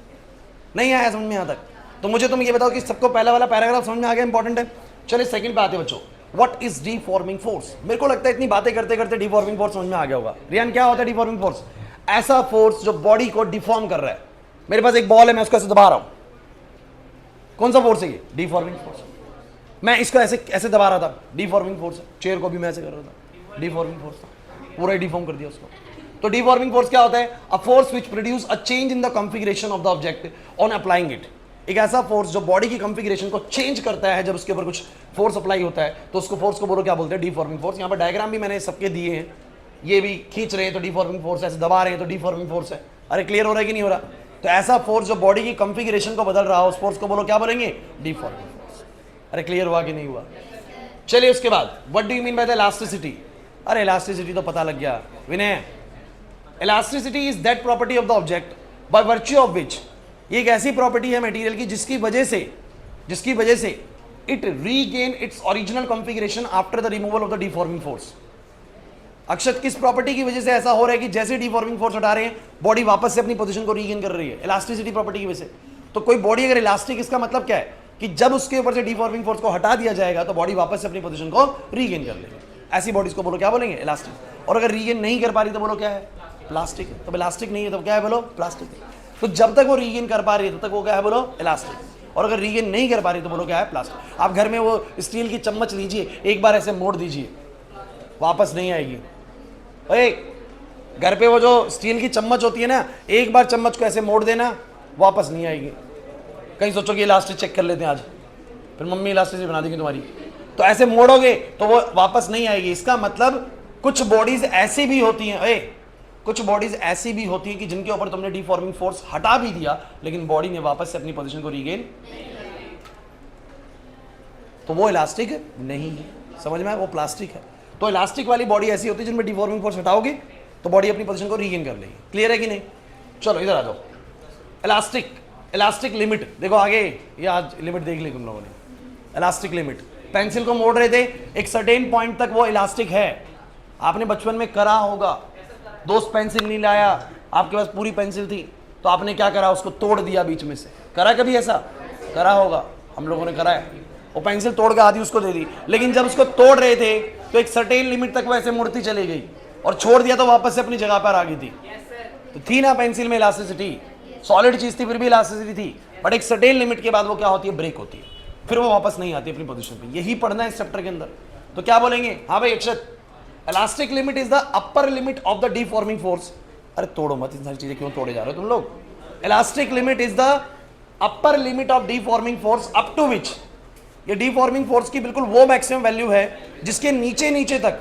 नहीं आया समझ में यहाँ तक तो मुझे तुम ये बताओ कि सबको पहला वाला पैराग्राफ समझ में आ गया, इंपॉर्टेंट है। चलिए सेकंड पे आते हैं बच्चों, व्हाट इज डीफॉर्मिंग फोर्स। मेरे को लगता है इतनी बातें करते करते डीफॉर्मिंग फोर्स समझ में आ गया होगा। रियान क्या होता है डीफॉर्मिंग फोर्स? ऐसा फोर्स जो बॉडी को डिफॉर्म कर रहा है। मेरे पास एक बॉल है, मैं उसको ऐसे दबा रहा हूं, कौन सा फोर्स है ये? Deforming force. मैं इसको ऐसे ऐसे दबा रहा था, डीफॉर्मिंग फोर्स है। चेयर को भी मैं ऐसे कर रहा था, डीफॉर्मिंग फोर्स था, पूरा डिफॉर्म कर दिया उसको। तो डीफॉर्मिंग फोर्स क्या होता है? A force which produce a change in the configuration of the object on applying it. एक ऐसा फोर्स जो बॉडी की कॉन्फ़िगरेशन को चेंज करता है जब उसके ऊपर कुछ फोर्स अप्लाई होता है, तो उसको फोर्स को बोलो क्या बोलते हैं? डीफॉर्मिंग फोर्स। यहाँ पर डायग्राम भी मैंने सबके दिए हैं, ये भी खींच रहे हैं तो डीफॉर्मिंग फोर्स, ऐसे दबा रहे हैं तो डीफॉर्मिंग फोर्स है। अरे क्लियर हो रहा है कि नहीं हो रहा? तो ऐसा फोर्स जो बॉडी की कॉन्फ़िगरेशन को बदल रहा हो, उस फोर्स को बोलो क्या बोलेंगे? डीफॉर्मिंग फोर्स। अरे क्लियर हुआ कि नहीं हुआ? चलिए उसके बाद, what do you mean by the elasticity? अरे इलास्टिसिटी तो पता लग गया Vinay. Elasticity is that property of the object by virtue of which, ये एक ऐसी प्रॉपर्टी है मटेरियल की जिसकी वजह से it regain its original configuration after the removal of the deforming force. Akshat, किस प्रॉपर्टी की वजह से ऐसा हो रहा है कि जैसे डीफॉर्मिंग फोर्स हटा रहे हैं बॉडी वापस से अपनी पोजीशन को रीगेन कर रही है? इलास्टिसिटी प्रॉपर्टी की वजह से। तो कोई बॉडी अगर इलास्टिक, इसका मतलब क्या है कि जब उसके ऊपर से डीफॉर्मिंग फोर्स को हटा दिया जाएगा तो बॉडी वापस से अपनी पोजीशन को रीगेन कर लेगी। ऐसी बॉडीज को बोलो क्या बोलेंगे? इलास्टिक। और अगर रीगेन नहीं कर पा रही तो बोलो क्या है? प्लास्टिक। तो इलास्टिक नहीं है तो क्या है बोलो? प्लास्टिक। तो जब तक वो रीगेन कर पा रही है तब तक वो क्या है बोलो? इलास्टिक। और अगर रीगेन नहीं कर पा रही तो बोलो क्या है? प्लास्टिक। आप घर में वो स्टील की चम्मच लीजिए, एक बार ऐसे मोड़ दीजिए, वापस नहीं आएगी। ओए, घर पे वो जो स्टील की चम्मच होती है ना, एक बार चम्मच को ऐसे मोड़ देना, वापस नहीं आएगी। कहीं सोचो कि इलास्टिक चेक कर लेते हैं आज, फिर मम्मी इलास्टिक बना देंगी तुम्हारी। तो ऐसे मोड़ोगे तो वो वापस नहीं आएगी। इसका मतलब कुछ बॉडीज ऐसी भी होती हैं, कुछ बॉडीज ऐसी भी होती हैं कि जिनके ऊपर तुमने डीफॉर्मिंग फोर्स हटा भी दिया लेकिन बॉडी ने वापस से अपनी पोजीशन को रीगेन, तो वो इलास्टिक नहीं है। समझ में आया? वो प्लास्टिक है। तो इलास्टिक वाली बॉडी ऐसी होती है जिनमें डीफॉर्मिंग फोर्स हटाओगे तो बॉडी अपनी पोजीशन को रीगेन कर लेगी। क्लियर है कि नहीं? चलो इधर आ जाओ। इलास्टिक लिमिट देखो आगे, ये आज लिमिट देख ली तुम लोगों ने। इलास्टिक लिमिट, पेंसिल को मोड़ रहे थे, एक सर्टेन पॉइंट तक वो इलास्टिक है। आपने बचपन में करा होगा, दोस्त पेंसिल नहीं लाया, आपके पास पूरी पेंसिल थी, तो आपने क्या करा? उसको तोड़ दिया बीच में से। करा कभी ऐसा? करा होगा, हम लोगों ने करा है। वो पेंसिल तोड़ के आधी उसको दे दी, लेकिन जब उसको तोड़ रहे थे तो एक सर्टेन लिमिट तक वो ऐसे मुड़ती चली गई और छोड़ दिया तो वापस से अपनी जगह पर आ गई थी। तो थी ना पेंसिल में इलास्टिसिटी? सॉलिड चीज थी फिर भी इलास्टिसिटी थी, बट एक सर्टेन लिमिट के बाद वो क्या होती है? ब्रेक होती है, फिर वो वापस नहीं आती अपनी पोजीशन पे। यही पढ़ना है इस चैप्टर के अंदर। तो क्या बोलेंगे? हाँ भाई Akshat, elastic limit is the upper limit of the deforming force. अरे तोड़ो मत, इन सारी चीजें क्यों तोड़े जा रहे हो तुम लोग? Elastic limit is the upper limit of deforming force up to which, ये डीफॉर्मिंग फोर्स की बिल्कुल वो मैक्सिमम वैल्यू है जिसके नीचे नीचे तक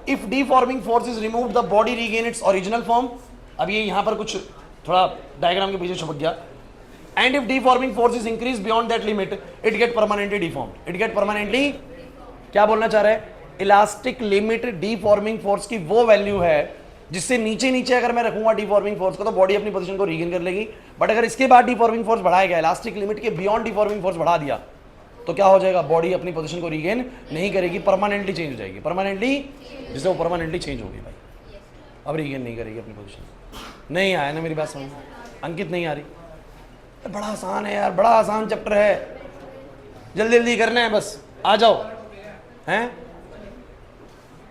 if deforming force is removed the body regain its original form. अब ये यहां पर कुछ थोड़ा डायग्राम के पीछे छुपक गया। And if deforming force is increase beyond that limit it get permanently deformed. It get permanently, क्या बोलना चाह रहा है? इलास्टिक लिमिट डीफॉर्मिंग फोर्स की वो वैल्यू है जिससे नीचे अगर मैं रखूंगा डीफॉर्मिंग फोर्स को तो बॉडी अपनी पोजीशन को रीगेन कर लेगी। बट अगर इसके बाद डीफॉर्मिंग फोर्स बढ़ाया गया, इलास्टिक लिमिट के बियॉन्ड डीफॉर्मिंग फोर्स बढ़ा दिया, तो क्या हो जाएगा? बॉडी अपनी पोजीशन को रीगेन नहीं करेगी, परमानेंटली चेंज हो जाएगी। परमानेंटली, जिससे वो परमानेंटली चेंज होगी भाई, अब रीगेन नहीं करेगी अपनी पोजीशन। नहीं आया ना मेरी बात समझ? अंकित नहीं आ रही? बड़ा आसान है यार, बड़ा आसान चैप्टर है, जल्दी जल्दी करना है बस, आ जाओ। हैं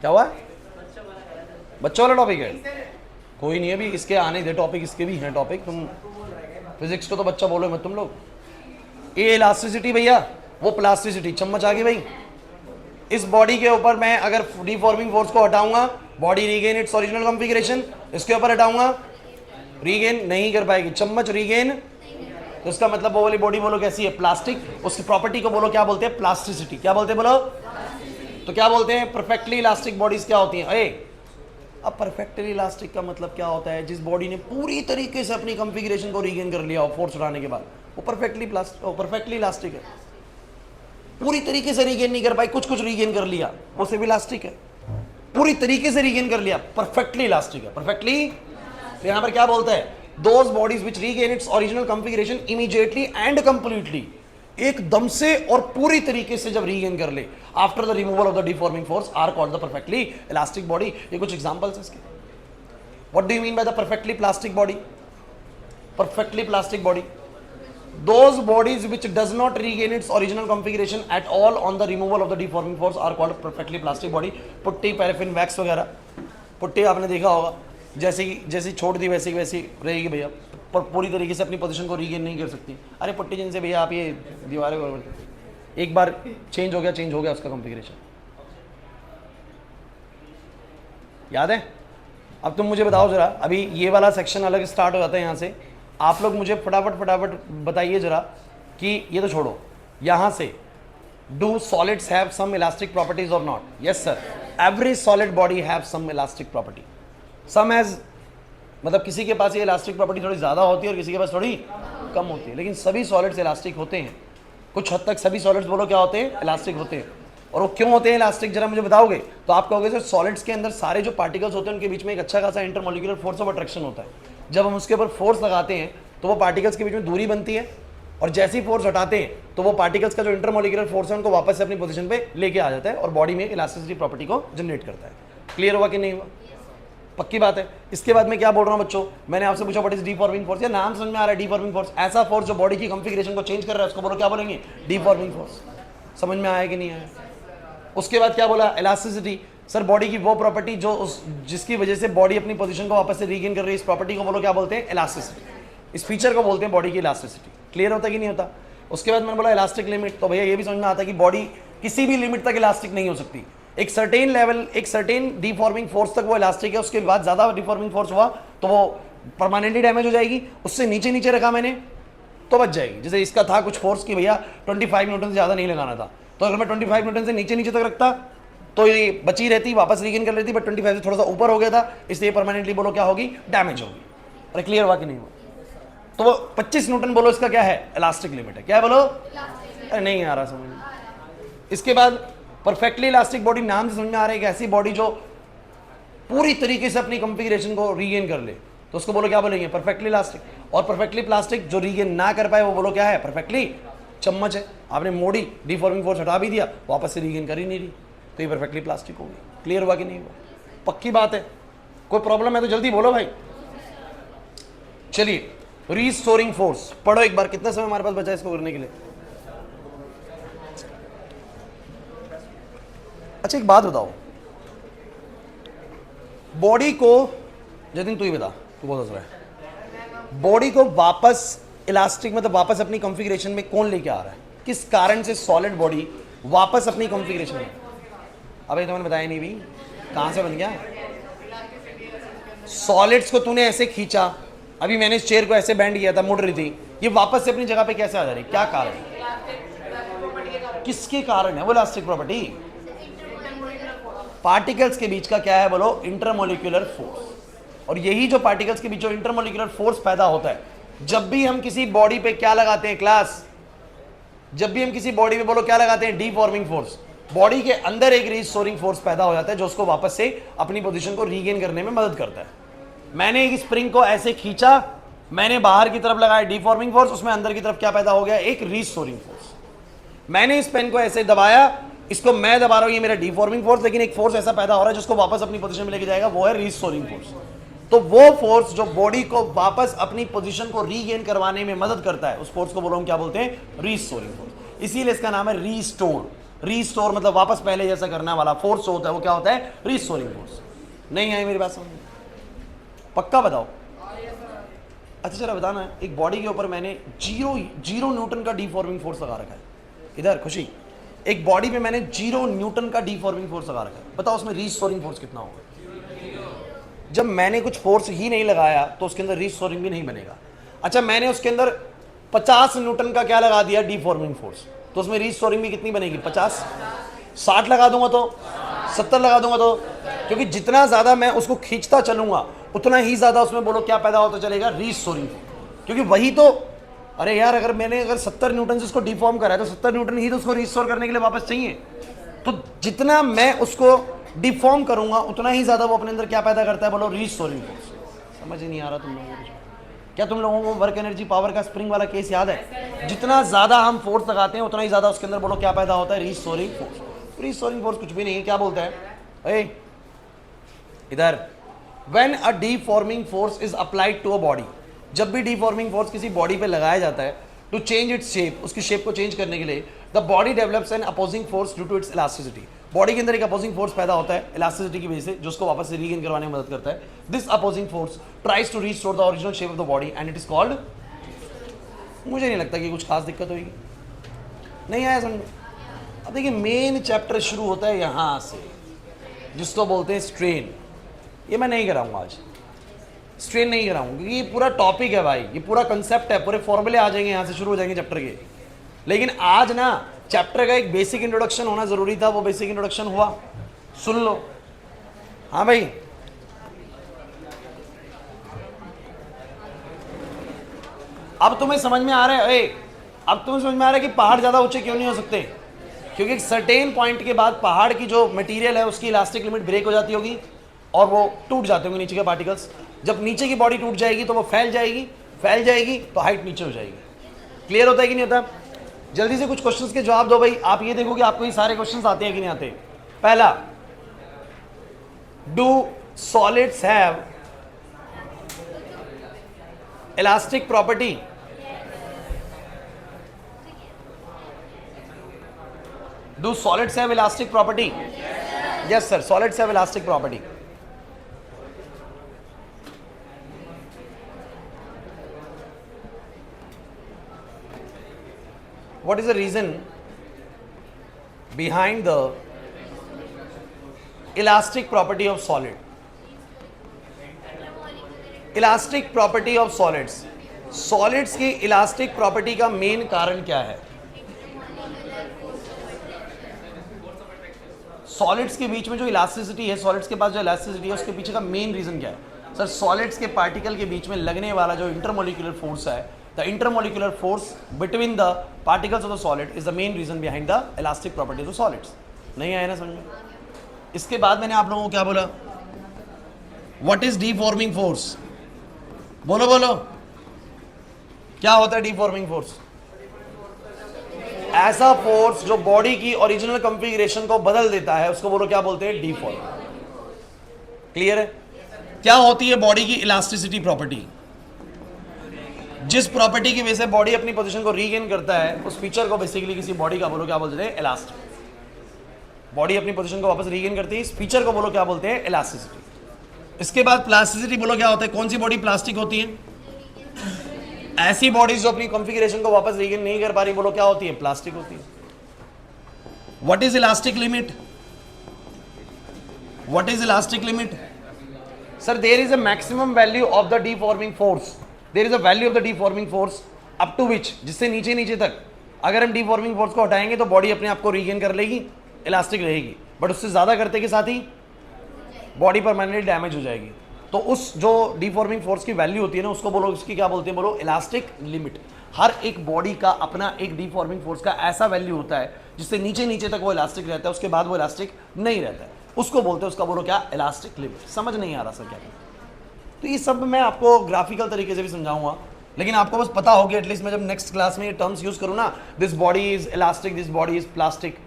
क्या हुआ? बच्चों वाला टॉपिक है? कोई नहीं, अभी इसके आने दे टॉपिक, इसके भी हैं टॉपिक। तुम फिजिक्स को तो बच्चा बोलो मत तुम लोग। ये इलास्टिसिटी भैया, वो प्लास्टिसिटी। चम्मच आ गई भाई। इस बॉडी के ऊपर मैं अगर डीफॉर्मिंग फोर्स को हटाऊंगा, body regain its original configuration. इसके ऊपर हटाऊंगा, रीगेन नहीं कर पाएगी। चम्मच रीगेन, तो इसका मतलब वो वाली बॉडी बोलो कैसी है? प्लास्टिक। उसकी प्रॉपर्टी को बोलो क्या बोलते हैं? प्लास्टिसिटी। क्या बोलते हैं बोलो? तो क्या बोलते हैं? परफेक्टली इलास्टिक बॉडीज क्या होती हैं? अब परफेक्टली इलास्टिक का मतलब क्या होता है? जिस बॉडी ने पूरी तरीके से अपनी कॉन्फ़िगरेशन को रीगेन कर लिया हो फोर्स उठाने के बाद, वो परफेक्टली इलास्टिक है। पूरी तरीके से रीगेन नहीं कर पाई, कुछ कुछ रीगेन कर लिया, वो सिर्फ इलास्टिक है। पूरी तरीके से रीगेन कर लिया, परफेक्टली इलास्टिक है। परफेक्टली, तो यहां पर क्या बोलता है? Those bodies which regain its original configuration immediately and completely, एकदम से और पूरी तरीके से जब रीगेन कर ले after the removal of the deforming force are called the perfectly elastic body. ये कुछ एग्जांपल्स हैं इसके। What do you mean by the perfectly plastic body? Perfectly plastic body, those bodies which does not regain its original configuration at all on the removal of the deforming force are called perfectly plastic body। Putty, paraffin, wax वगैरह, पुट्टी आपने देखा होगा, जैसी छोड़ दी वैसी वैसी रहेगी भैया, पर पूरी तरीके से अपनी पोजीशन को रीगेन नहीं कर सकती। अरे पुट्टी जिनसे भैया आप ये दीवारें एक बार चेंज हो गया उसका कॉन्फ़िगरेशन, याद है? अब तुम मुझे बताओ जरा, अभी ये वाला सेक्शन अलग स्टार्ट हो जाता है यहाँ से, आप लोग मुझे फटाफट बताइए जरा कि ये तो छोड़ो, यहां से do solids have some elastic properties और not? Yes sir, every solid body have some elastic property. Some has, मतलब किसी के पास ये इलास्टिक प्रॉपर्टी थोड़ी ज्यादा होती है और किसी के पास थोड़ी कम होती है, लेकिन सभी सॉलिड्स इलास्टिक होते हैं। कुछ हद तक सभी सॉलिड्स बोलो क्या होते हैं? इलास्टिक होते हैं। और वो क्यों होते हैं इलास्टिक, जरा मुझे बताओगे? तो आप कहोगे सर सॉलिड्स के अंदर सारे जो पार्टिकल्स होते हैं उनके बीच में एक अच्छा खासा इंटरमोलिकुलर फोर्स ऑफ अट्रैक्शन होता है। जब हम उसके ऊपर फोर्स लगाते हैं तो वो पार्टिकल्स के बीच में दूरी बनती है, और जैसे ही फोर्स हटाते हैं तो वो पार्टिकल्स का जो इंटरमोलिकुलर फोर्स है उनको वापस से अपनी पोजीशन पे लेके आ जाता है और बॉडी में इलास्टिसिटी प्रॉपर्टी को जनरेट करता है। क्लियर हुआ कि नहीं हुआ? पक्की बात है। इसके बाद मैं क्या बोल रहा हूं बच्चों, मैंने आपसे पूछा व्हाट इज डीफॉर्मिंग फोर्स, या नाम समझ में आ रहा है? डीफॉर्मिंग फोर्स ऐसा फोर्स जो बॉडी की कॉन्फ़िगरेशन को चेंज कर रहा है, उसको बोलो क्या बोलेंगे? डीफॉर्मिंग फोर्स। समझ में आया कि नहीं आया? उसके बाद क्या बोला? इलास्टिसिटी। सर बॉडी की वो प्रॉपर्टी जो जिसकी वजह से बॉडी अपनी पोजीशन को वापस से रीगेन कर रही है, इस प्रॉपर्टी को बोलो क्या बोलते हैं? इलास्टिसिटी। इस फीचर को बोलते हैं बॉडी की इलास्टिसिटी। क्लियर होता कि नहीं होता? उसके बाद मैंने बोला इलास्टिक लिमिट, तो भैया ये भी समझ में आता है कि बॉडी किसी भी लिमिट तक इलास्टिक नहीं हो सकती। एक सर्टेन लेवल, एक सर्टेन डिफॉर्मिंग फोर्स तक वो इलास्टिक है, उसके बाद ज्यादा डिफॉर्मिंग फोर्स हुआ तो वो परमानेंटली डैमेज हो जाएगी। उससे नीचे नीचे रखा मैंने तो बच जाएगी। जैसे इसका था कुछ फोर्स की भैया 25 न्यूटन से ज्यादा नहीं लगाना था, तो अगर मैं 25 न्यूटन से नीचे नीचे तक रखता तो ये बची रहती, वापस रीगेन कर लेती, बट 25 से थोड़ा सा ऊपर हो गया था, इसलिए परमानेंटली बोलो क्या होगी? डैमेज होगी। अरे क्लियर हुआ कि नहीं हुआ? तो वो 25 न्यूटन बोलो इसका क्या है? इलास्टिक लिमिट है। क्या है बोलो? अरे नहीं आ रहा समझ में। इसके बाद परफेक्टली इलास्टिक बॉडी, नाम से समझ में आ रहा है कि ऐसी बॉडी जो पूरी तरीके से अपनी कॉन्फ़िगरेशन को रीगेन कर ले, तो उसको बोलो क्या बोलेंगे? Perfectly elastic. और परफेक्टली प्लास्टिक जो रीगेन ना कर पाए वो बोलो क्या है? परफेक्टली चम्मच है, आपने मोड़ी, डिफॉर्मिंग फोर्स हटा भी दिया, वापस से रीगेन कर ही नहीं रही, तो ये परफेक्टली प्लास्टिक होगी। क्लियर हुआ कि नहीं हुआ? पक्की बात है। कोई प्रॉब्लम है तो जल्दी बोलो भाई। चलिए, रीस्टोरिंग फोर्स पढ़ो एक बार। कितना समय हमारे पास बचा है इसको करने के लिए? अच्छा एक बात बताओ, बॉडी को, जतिन तू ही बता, तू बहुत हंस रहा है, बॉडी को वापस इलास्टिक मतलब वापस अपनी कॉन्फ़िगरेशन में कौन लेके आ रहा है? किस कारण से सॉलिड बॉडी वापस अपनी कॉन्फ़िगरेशन में? अबे तो मैंने बताया नहीं भी, कहां से बन गया? सॉलिड्स को तूने ऐसे खींचा, अभी मैंने इस चेयर को ऐसे बैंड किया था, मुड़ रही थी, ये वापस से अपनी जगह पे कैसे आ जा रही? क्या कारण? किसके कारण है वो इलास्टिक प्रॉपर्टी? पार्टिकल्स के बीच का क्या है बोलो? Intermolecular force. और यही जो पार्टिकल्स के बीच जो इंटरमोलिकुलर फोर्स पैदा होता है, जब भी हम किसी बॉडी पे क्या लगाते हैं क्लास? जब भी हम किसी बॉडी पे बोलो क्या लगाते हैं? डीफॉर्मिंग फोर्स। बॉडी के अंदर एक रीस्टोरिंग फोर्स पैदा हो जाता है जो उसको वापस से अपनी पोजीशन को रीगेन करने में मदद करता है। मैंने एक स्प्रिंग को ऐसे खींचा, मैंने बाहर की तरफ लगाया डीफॉर्मिंग फोर्स, उसमें अंदर की तरफ क्या पैदा हो गया? एक रीस्टोरिंग फोर्स। मैंने इस पेन को ऐसे दबाया, इसको मैं दबा रहा हूं, ये मेरा डीफॉर्मिंग फोर्स, लेकिन एक फोर्स ऐसा पैदा हो रहा है जिसको वापस अपनी पोजीशन में लेके जाएगा, वो है रीस्टोरिंग फोर्स। तो वो फोर्स जो बॉडी को वापस अपनी पोजीशन को रीगेन करवाने में मदद करता है, उस फोर्स को बोलो हम क्या बोलते हैं? Restoring force. इसीलिए इसका नाम है रीस्टोर। रीस्टोर मतलब वापस पहले जैसा करने वाला फोर्स होता है, वो क्या होता है? Restoring force. नहीं आई मेरी बात समझ? पक्का बताओ। अच्छा चलो बताना, एक बॉडी के ऊपर मैंने जीरो न्यूटन का डीफॉर्मिंग फोर्स लगा रखा है। इधर खुशी, एक बॉडी पे मैंने 0 न्यूटन का डीफॉर्मिंग फोर्स लगा रखा है, बताओ उसमें रीस्टोरिंग फोर्स कितना होगा? जब मैंने कुछ फोर्स ही नहीं लगाया तो उसके अंदर रीस्टोरिंग भी नहीं बनेगा। अच्छा मैंने उसके अंदर 50 न्यूटन का क्या लगा दिया? डीफॉर्मिंग फोर्स, तो उसमें रीस्टोरिंग भी कितनी बनेगी? 50। 60 लगा दूंगा तो, 70 लगा दूंगा तो, क्योंकि जितना ज्यादा मैं उसको खींचता चलूंगा उतना ही ज्यादा उसमें बोलो क्या पैदा होता चलेगा, रीस्टोरिंग। क्योंकि वही तो, अरे यार अगर मैंने 70 न्यूटन से उसको डिफॉर्म करा है तो 70 न्यूटन ही तो उसको रिस्टोर करने के लिए वापस चाहिए। तो जितना मैं उसको डिफॉर्म करूंगा उतना ही ज्यादा वो अपने अंदर क्या पैदा करता है, बोलो रीस्टोरिंग फोर्स। समझ ही नहीं आ रहा तुम लोगों को? क्या तुम लोगों को वर्क एनर्जी पावर का स्प्रिंग वाला केस याद है? जितना ज्यादा हम फोर्स लगाते हैं उतना ही ज्यादा उसके अंदर बोलो क्या पैदा होता है, रीस्टोरिंग फोर्स। रीस्टोरिंग फोर्स कुछ भी नहीं है, क्या बोलता है इधर, when a deforming force is applied to a body, जब भी डीफॉर्मिंग फोर्स किसी बॉडी पे लगाया जाता है टू चेंज इट्स शेप, उसकी शेप को चेंज करने के लिए, the body develops an opposing force due to its elasticity. Body के अंदर एक अपोजिंग फोर्स पैदा होता है इलास्टिसिटी की वजह से, जो उसको वापस से रीगेन करवाने में मदद करता है। This opposing force tries to restore the original shape of the body and it is called, मुझे नहीं लगता कि कुछ खास दिक्कत होगी, नहीं आया समझ। अब देखिए मेन चैप्टर शुरू होता है यहां से, जिसको बोलते हैं स्ट्रेन। ये मैं नहीं कराऊंगा आज, स्ट्रेन नहीं कराऊंगा, क्योंकि ये पूरा टॉपिक है भाई, ये पूरा कंसेप्ट है, पूरे फॉर्मूले आ जाएंगे यहाँ से शुरू हो जाएंगे चैप्टर के। लेकिन आज ना चैप्टर का एक बेसिक इंट्रोडक्शन होना जरूरी था, वो बेसिक इंट्रोडक्शन हुआ, सुन लो। हाँ भाई, अब तुम्हें समझ में आ रहा है, अब तुम्हें समझ में आ रहा है कि पहाड़ ज्यादा ऊंचे क्यों नहीं हो सकते? क्योंकि एक सर्टेन पॉइंट के बाद पहाड़ की जो मटेरियल है उसकी इलास्टिक लिमिट ब्रेक हो जाती होगी और वो टूट जाते होंगे नीचे के पार्टिकल्स। जब नीचे की बॉडी टूट जाएगी तो वो फैल जाएगी तो हाइट नीचे हो जाएगी। क्लियर होता है कि नहीं होता? जल्दी से कुछ क्वेश्चंस के जवाब दो भाई। आप ये देखो कि आपको ये सारे क्वेश्चंस आते हैं कि नहीं आते। पहला, do solids have elastic property? Do solids have elastic property? Yes sir, solids have elastic property. What is the reason behind the elastic property of solid? Elastic property of solids. Solids की elastic property का main कारण क्या है? सॉलिड्स के बीच में जो इलास्टिसिटी है, सॉलिड्स के पास जो इलास्टिसिटी है, उसके पीछे का मेन रीजन क्या है सर? सॉलिड्स के पार्टिकल के बीच में लगने वाला जो इंटरमोलिकुलर फोर्स है, the intermolecular force between the particles of the solid is the main reason behind the elastic properties of solids. नहीं आया ना समझ में? इसके बाद मैंने आप लोगों को क्या बोला? What is deforming force? बोलो बोलो, क्या होता है डीफॉर्मिंग फोर्स? ऐसा फोर्स जो बॉडी की ओरिजिनल कॉन्फ़िगरेशन को बदल देता है, उसको बोलो क्या बोलते हैं? डीफॉर्म। क्लियर है? क्या होती है बॉडी की इलास्टिसिटी प्रॉपर्टी? जिस प्रॉपर्टी की वजह से बॉडी अपनी पोजीशन को रीगेन करता है, उस फीचर को बेसिकली किसी बॉडी का बोलो क्या बोलते हैं? इलास्टिक। बॉडी अपनी पोजीशन को वापस रीगेन करती है, इस फीचर को बोलो क्या बोलते हैं? इलास्टिसिटी। इसके बाद प्लास्टिसिटी बोलो क्या होता है? कौन सी बॉडी प्लास्टिक होती है? ऐसी बॉडीज जो अपनी कॉन्फ़िगरेशन को वापस रीगेन नहीं कर पा रही, बोलो क्या होती है? प्लास्टिक होती है। What is elastic limit? What is elastic limit? Sir, there is a maximum value of the deforming force, there is a value of the deforming force up to which, जिससे नीचे नीचे तक अगर हम डीफॉर्मिंग फोर्स को हटाएंगे तो बॉडी अपने आप को रीगेन कर लेगी, इलास्टिक रहेगी। बट उससे ज्यादा करते के साथ ही बॉडी परमानेंटली डैमेज हो जाएगी। तो उस जो डीफॉर्मिंग फोर्स की वैल्यू होती है ना, उसको बोलो, उसकी क्या बोलते हैं? बोलो इलास्टिक लिमिट। हर एक बॉडी का अपना एक डीफॉर्मिंग फोर्स का ऐसा वैल्यू होता है जिससे नीचे नीचे तक वो इलास्टिक रहता है, उसके बाद वो इलास्टिक नहीं रहता है, उसको बोलते हैं, उसका बोलो क्या? Elastic limit. समझ नहीं आ रहा सर क्या? तो ये सब मैं आपको ग्राफिकल तरीके से भी समझाऊंगा, लेकिन आपको बस पता होगी एटलीस्ट। मैं जब नेक्स्ट क्लास में ये टर्म्स यूज करूँ ना, this body is elastic, this body is plastic,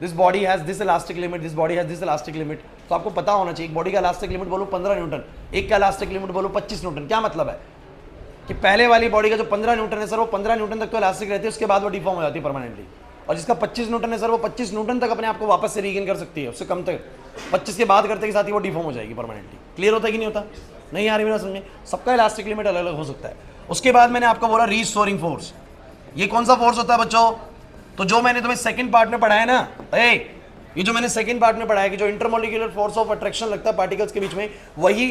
this body has this elastic limit, this body has this elastic limit, तो आपको पता होना चाहिए। एक बॉडी का इलास्टिक लिमिट बोलो 15 न्यूटन, एक का इलास्टिक लिमिट बोलो 25 न्यूटन। क्या मतलब है कि पहले वाली बॉडी का जो 15 न्यूटन है सर, वो 15 न्यूटन तक तो इलास्टिक रहती है, उसके बाद वो डिफॉर्म हो जाती है परमानेंटली। और जिसका 25 न्यूटन है सर, वो 25 न्यूटन तक अपने आप को वापस से रीगेन कर सकती है, उससे कम तक 25 के बाद करते के साथ ही वो डिफॉर्म हो जाएगी परमानेंटली। क्लियर होता है कि नहीं होता? नहीं आ रही मेरा समझे? सबका इलास्टिक लिमिट अलग अलग हो सकता है। उसके बाद मैंने आपको बोला रीस्टोरिंग फोर्स। ये कौन सा फोर्स होता है बच्चों? तो जो मैंने तुम्हें सेकंड पार्ट में पढ़ाया ना, ये जो मैंने सेकंड पार्ट में पढ़ाया कि जो इंटरमोलिकुलर फोर्स ऑफ अट्रैक्शन लगता है पार्टिकल्स के बीच में, वही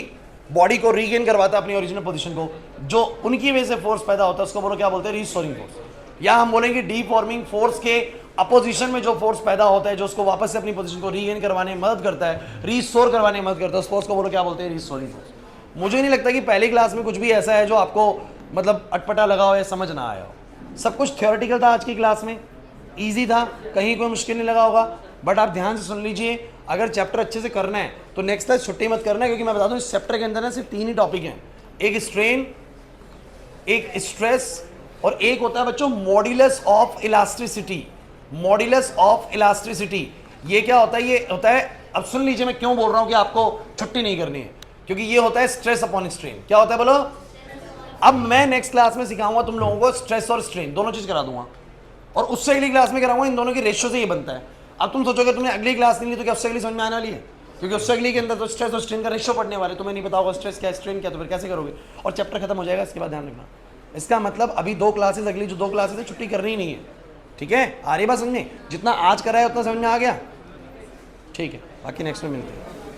बॉडी को रीगेन करवाता है अपनी ओरिजिनल पोजीशन को। जो उनकी वजह से फोर्स पैदा होता है उसको बोलो क्या बोलते हैं? Restoring force. या हम बोलेंगे डीफॉर्मिंग फोर्स के अपोजिशन में जो फोर्स पैदा होता है, जो उसको वापस से अपनी पोजीशन को रीगेन करवाने में मदद करता है, रीस्टोर करवाने में मदद करता है, उस फोर्स को बोलो क्या बोलते हैं, रीस्टोरिंग फोर्स। मुझे नहीं लगता कि पहली क्लास में कुछ भी ऐसा है जो आपको मतलब अटपटा लगा हो या समझ ना आया हो। सब कुछ थियोरेटिकल था आज की क्लास में, ईजी था, कहीं कोई मुश्किल नहीं लगा होगा। बट आप ध्यान से सुन लीजिए, अगर चैप्टर अच्छे से करना है तो नेक्स्ट क्लास छुट्टी मत करना है, क्योंकि मैं बता दूं इस चैप्टर के अंदर ना सिर्फ 3 ही टॉपिक हैं, एक स्ट्रेन, एक स्ट्रेस और एक होता है बच्चों modulus of elasticity. Modulus of elasticity ये क्या होता है? ये होता है, अब सुन लीजिए मैं क्यों बोल रहा हूं कि आपको छुट्टी नहीं करनी है, क्योंकि ये होता है स्ट्रेस अपॉन स्ट्रेन। क्या होता है बोलो? अब मैं नेक्स्ट क्लास में सिखाऊंगा तुम लोगों को स्ट्रेस और स्ट्रेन दोनों चीज करा दूंगा, और उससे अगली क्लास में कराऊंगा इन दोनों की रेशियो से ये बनता है। अब तुम सोचोगे तुमने अगली क्लास नहीं ली तो क्या उससे अगली समझ में आने वाली है? क्योंकि उससे अगली के अंदर तो स्ट्रेस और स्ट्रेन का रेशियो पढ़ने वाले, तुम्हें नहीं पता होगा स्ट्रेस क्या स्ट्रेन क्या, तो फिर कैसे करोगे? और चैप्टर खत्म हो जाएगा, इसके बाद ध्यान रखना। इसका मतलब अभी 2 क्लासेस, अगली जो 2 क्लासेस है छुट्टी करनी ही नहीं है, ठीक है? आ रही बात समझ में? जितना आज कराया उतना समझ में आ गया, ठीक है? बाकी नेक्स्ट में मिलते हैं।